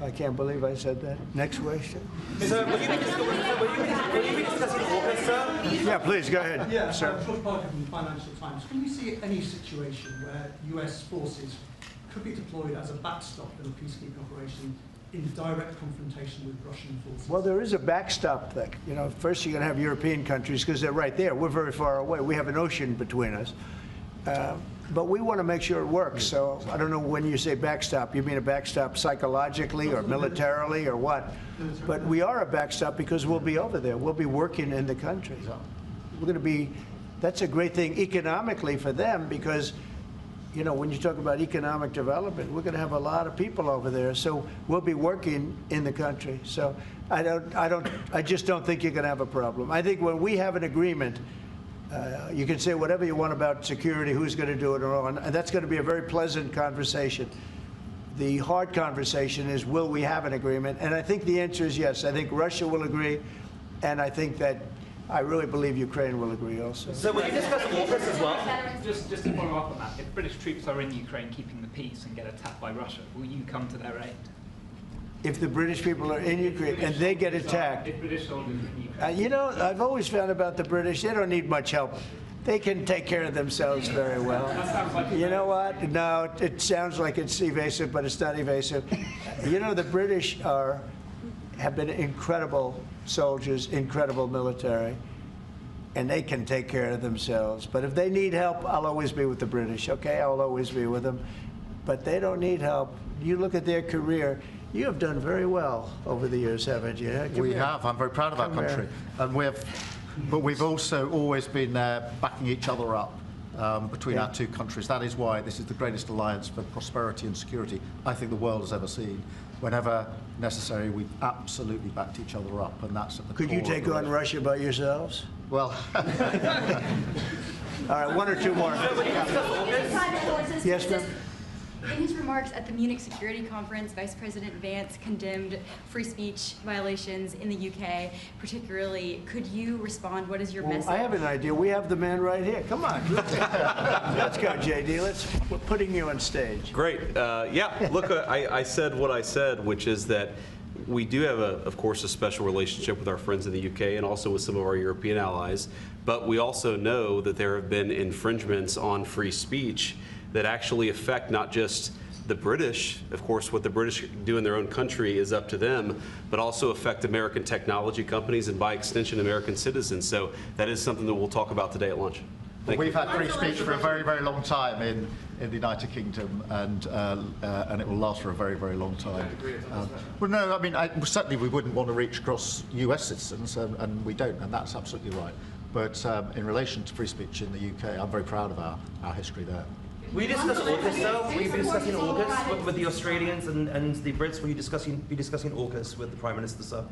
I can't believe I said that. Next question. So, will you be discussing AUKUS, sir? Yeah, please, go ahead, Yeah, sir. George Parker from the Financial Times. Can you see any situation where US forces could be deployed as a backstop in a peacekeeping operation in direct confrontation with Russian forces? Well, there is a backstop thing. You know, first you're going to have European countries because they're right there. We're very far away. We have an ocean between us. But we want to make sure it works. So I don't know when you say backstop, you mean a backstop psychologically or militarily or what? But we are a backstop because we'll be over there. We'll be working in the country. We're going to be, that's a great thing economically for them because, you know, when you talk about economic development, we're going to have a lot of people over there. So we'll be working in the country. So I just don't think you're going to have a problem. I think when we have an agreement, you can say whatever you want about security, who's going to do it or all, and that's going to be a very pleasant conversation. The hard conversation is, will we have an agreement? And I think the answer is yes. I think Russia will agree, and I think that I really believe Ukraine will agree also. So will you discuss AUKUS as well? Just to follow up on that, if British troops are in Ukraine keeping the peace and get attacked by Russia, will you come to their aid? If the British people are in Ukraine and they get attacked, If British soldiers are in Ukraine. you know, I've always found about the British, they don't need much help. They can take care of themselves very well. You know what? No, it sounds like it's evasive, but it's not evasive. You know, the British have been incredible soldiers, incredible military, and they can take care of themselves. But if they need help, I'll always be with the British, okay? I'll always be with them. But they don't need help. You look at their career. You have done very well over the years, haven't you? We have. I'm very proud of our country. And but we've also always been backing each other up between our two countries. That is why this is the greatest alliance for prosperity and security I think the world has ever seen. Whenever necessary, we've absolutely backed each other up, and that's at the core. Could you take on Russia by yourselves? Well, all right, one or two more. Yes, ma'am. In his remarks at the Munich Security Conference, Vice President Vance condemned free speech violations in the UK, particularly. Could you respond? What is your message? I have an idea. We have the man right here. Come on. Let's go, JD. We're putting you on stage. Great. Yeah, look, I said what I said, which is that we do have, of course, a special relationship with our friends in the UK and also with some of our European allies. But we also know that there have been infringements on free speech that actually affect not just the British. Of course, what the British do in their own country is up to them, but also affect American technology companies and by extension American citizens. So that is something that we'll talk about today at lunch. We've had free speech for a very, very long time in the United Kingdom, and it will last for a very, very long time. Well, no, I mean, certainly we wouldn't want to reach across US citizens, and we don't, and that's absolutely right. But in relation to free speech in the UK, I'm very proud of our history there. Will you discuss AUKUS, though? Will you be discussing AUKUS with the Australians and the Brits? Will you be discussing AUKUS with the Prime Minister, sir?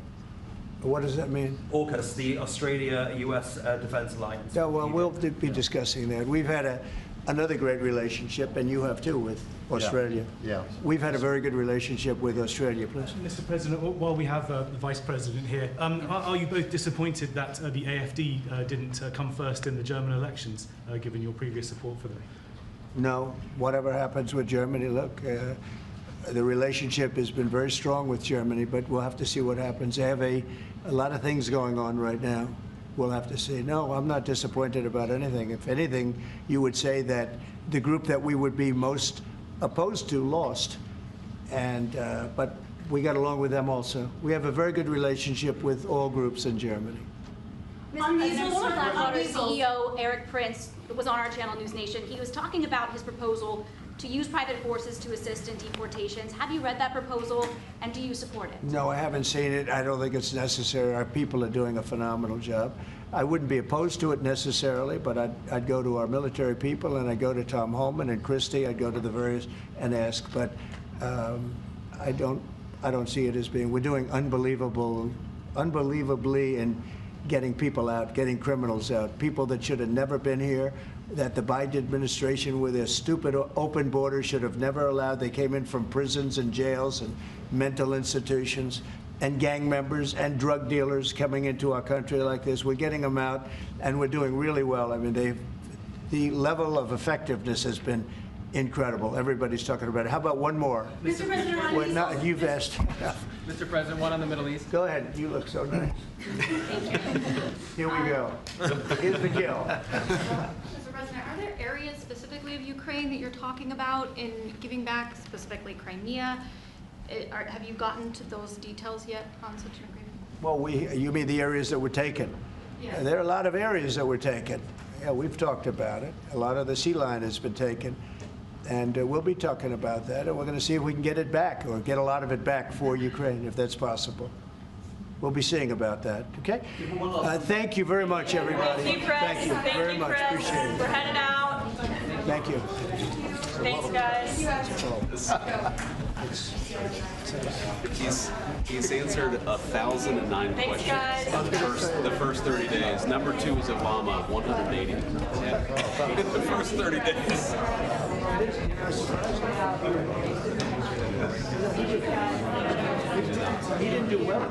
What does that mean? AUKUS, the Australia-US Defence Alliance. Yeah, well, we'll be discussing that. We've had another great relationship, and you have too, with Australia. Yeah. We've had a very good relationship with Australia, please. Mr. President, while we have the Vice President here, are you both disappointed that the AfD didn't come first in the German elections, given your previous support for them? No, whatever happens with Germany, look, the relationship has been very strong with Germany, but we'll have to see what happens. They have a lot of things going on right now. We'll have to see. No, I'm not disappointed about anything. If anything, you would say that the group that we would be most opposed to lost, but we got along with them also. We have a very good relationship with all groups in Germany. On Blackwater CEO Eric Prince was on our channel News Nation. He was talking about his proposal to use private forces to assist in deportations. Have you read that proposal, and do you support it? No, I haven't seen it. I don't think it's necessary. Our people are doing a phenomenal job. I wouldn't be opposed to it necessarily, but I'd go to our military people, and I'd go to Tom Homan and Christie. I'd go to the various and ask, but I don't see it as being. We're doing unbelievably in getting people out, getting criminals out, people that should have never been here, that the Biden administration with their stupid open borders should have never allowed. They came in from prisons and jails and mental institutions. and gang members and drug dealers coming into our country like this. We're getting them out, and we're doing really well. I mean, the level of effectiveness has been incredible. Everybody's talking about it. How about one more? Mr. President, Well, no, you've asked enough. Mr. President, one on the Middle East. Go ahead. You look so nice. Here we go. Here's the kill. Mr. President, are there areas specifically of Ukraine that you're talking about in giving back, specifically Crimea? Have you gotten to those details yet on such an agreement? Well, you mean the areas that were taken? Yes. There are a lot of areas that were taken. Yeah, we've talked about it. A lot of the sea line has been taken. And we'll be talking about that, and we're going to see if we can get it back, or get a lot of it back for Ukraine, if that's possible. We'll be seeing about that, okay? Thank you very much, everybody. Thank you, Chris. Thank you very much. Chris. Appreciate it. We're heading out. Thank you. Thanks, guys. He's answered 1,009 Thanks, questions guys. the first 30 days. Number 2 is Obama, 180. Yeah. The first 30 days. He didn't do well.